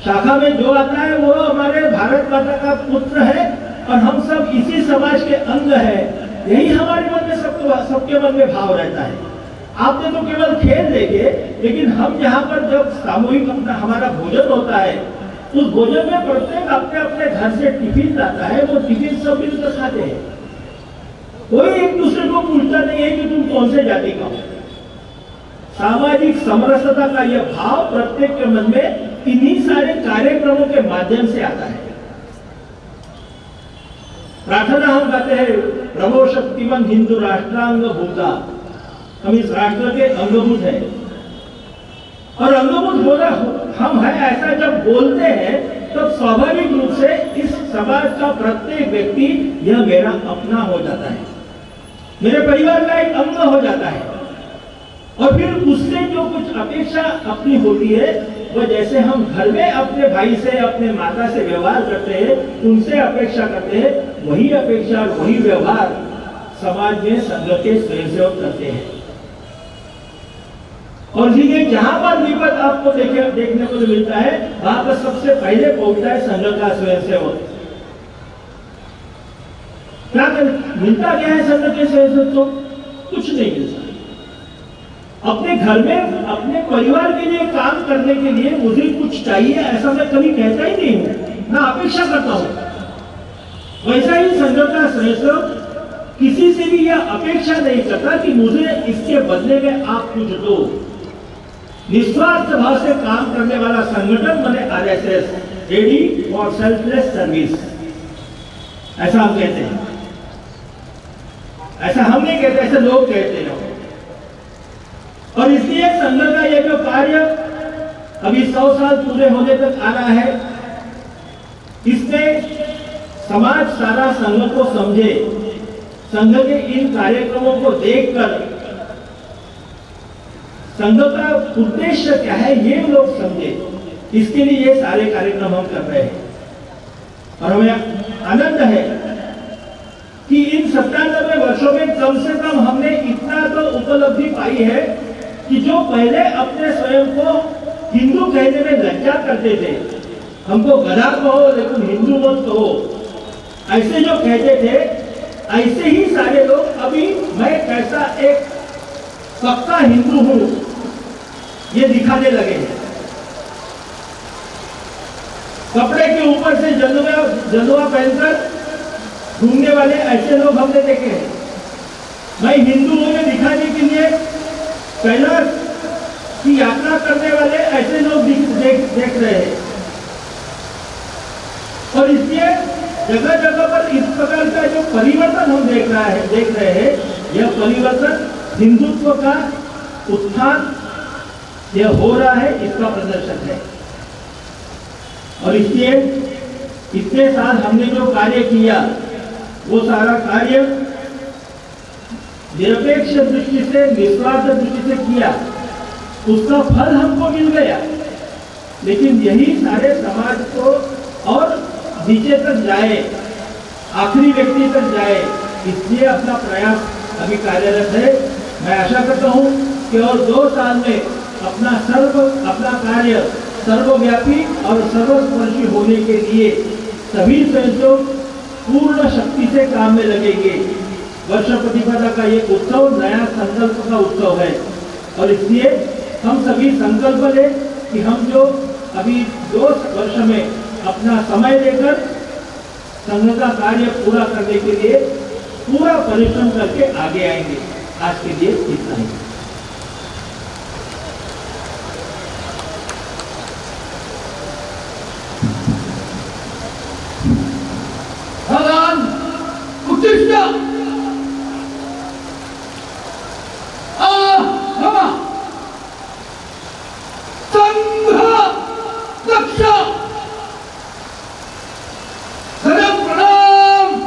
शाखा में जो आता है वो हमारे भारत माता का पुत्र है और हम सब इसी समाज के अंग है। यही हमारे मन में सबके मन में भाव रहता है। आपने तो केवल खेल देखे, लेकिन हम यहाँ पर जब सामूहिक हमारा भोजन होता है उस भोजन में प्रत्येक अपने अपने घर से टिफिन लाता है, वो टिफिन सब मिलकर खाते हैं। कोई एक दूसरे को पूछता नहीं है कि तुम कौन से जाति का हो। सामाजिक समरसता का यह भाव प्रत्येक के मन में इन्हीं सारे कार्यक्रमों के माध्यम से आता है। प्रार्थना हम गाते हैं, प्रभो शक्तिमान हिंदू राष्ट्रांग भूता। हम इस राष्ट्र के अंगभूत है और अंगभूत हो रहा हम है ऐसा जब बोलते हैं तब स्वाभाविक रूप से इस समाज का प्रत्येक व्यक्ति यह मेरा अपना हो जाता है, मेरे परिवार का एक अंग हो जाता है। और फिर उससे जो कुछ अपेक्षा अपनी होती है वो जैसे हम घर में अपने भाई से, अपने माता से व्यवहार करते हैं, उनसे अपेक्षा करते हैं, वही अपेक्षा और वही व्यवहार समाज में संघ के स्वयंसेवक करते हैं। और ये जहां पर विपद आपको देखने को मिलता है, वहां पर सबसे पहले पहुंचता है संघ का स्वयंसेवक। क्या मिलता क्या है संघ के स्वयंसेवक को? कुछ नहीं मिलता। अपने घर में अपने परिवार के लिए काम करने के लिए मुझे कुछ चाहिए ऐसा मैं कभी कहता ही नहीं हूं, ना अपेक्षा करता हूं। वैसा ही संघ का स्वयंसेवक किसी से भी यह अपेक्षा नहीं करता कि मुझे इसके बदले में आप कुछ दो। निस्वार्थ भाव से काम करने वाला संगठन माने RSS, ready for selfless service, ऐसा हम कहते हैं। ऐसा हम नहीं कहते, ऐसे लोग कहते हैं। और इसलिए संघ का ये जो कार्य अभी 100 साल पूरे होने तक आ रहा है, इसमें समाज सारा संघ को समझे, संघ के इन कार्यक्रमों को देखकर संघ का उद्देश्य क्या है ये लोग समझे, इसके लिए ये सारे कार्यक्रम हम कर रहे हैं। और हमें आनंद है कि इन 97 वर्षों में कम से कम हमने इतना तो उपलब्धि पाई है कि जो पहले अपने स्वयं को हिंदू कहने में लज्जा करते थे, हमको गधा कहो लेकिन हिंदू मत कहो, ऐसे जो कहते थे, ऐसे ही सारे लोग अभी मैं कैसा एक पक्का हिंदू हूं ये दिखाने लगे हैं। कपड़े के ऊपर से जलवा पहनकर घूमने वाले ऐसे लोग हमने देखे हैं। मैं हिंदू हूं ये दिखाने के लिए कैलाश की यात्रा करने वाले ऐसे लोग देख रहे हैं। और इसलिए जगह जगह पर इस प्रकार का जो परिवर्तन हम देख रहे हैं, यह परिवर्तन हिंदुत्व का उत्थान यह हो रहा है, इसका प्रदर्शन है। और इसलिए इतने साल हमने जो कार्य किया वो सारा कार्य निरपेक्ष दृष्टि से, निस्वार्थ दृष्टि से किया, उसका फल हमको मिल गया। लेकिन यही सारे समाज को और नीचे तक जाए, आखिरी व्यक्ति तक जाए, इसलिए अपना प्रयास अभी कार्यरत है। मैं आशा करता हूं कि और 2 साल में अपना कार्य सर्वव्यापी और सर्वस्पर्शी होने के लिए सभी स्वयंसेवक पूर्ण शक्ति से काम में लगेंगे। वर्ष प्रतिपदा का ये उत्सव नया संकल्प का उत्सव है और इसलिए हम सभी संकल्प लें कि हम जो अभी 2 वर्ष में अपना समय लेकर संघ का कार्य पूरा करने के लिए पूरा परिश्रम करके आगे आएंगे। आज के लिए इतना ही। भगवान उत्कृष्ट संघ रक्षा प्रणाम।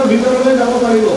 ভিতৰলৈ যাব পাৰিব।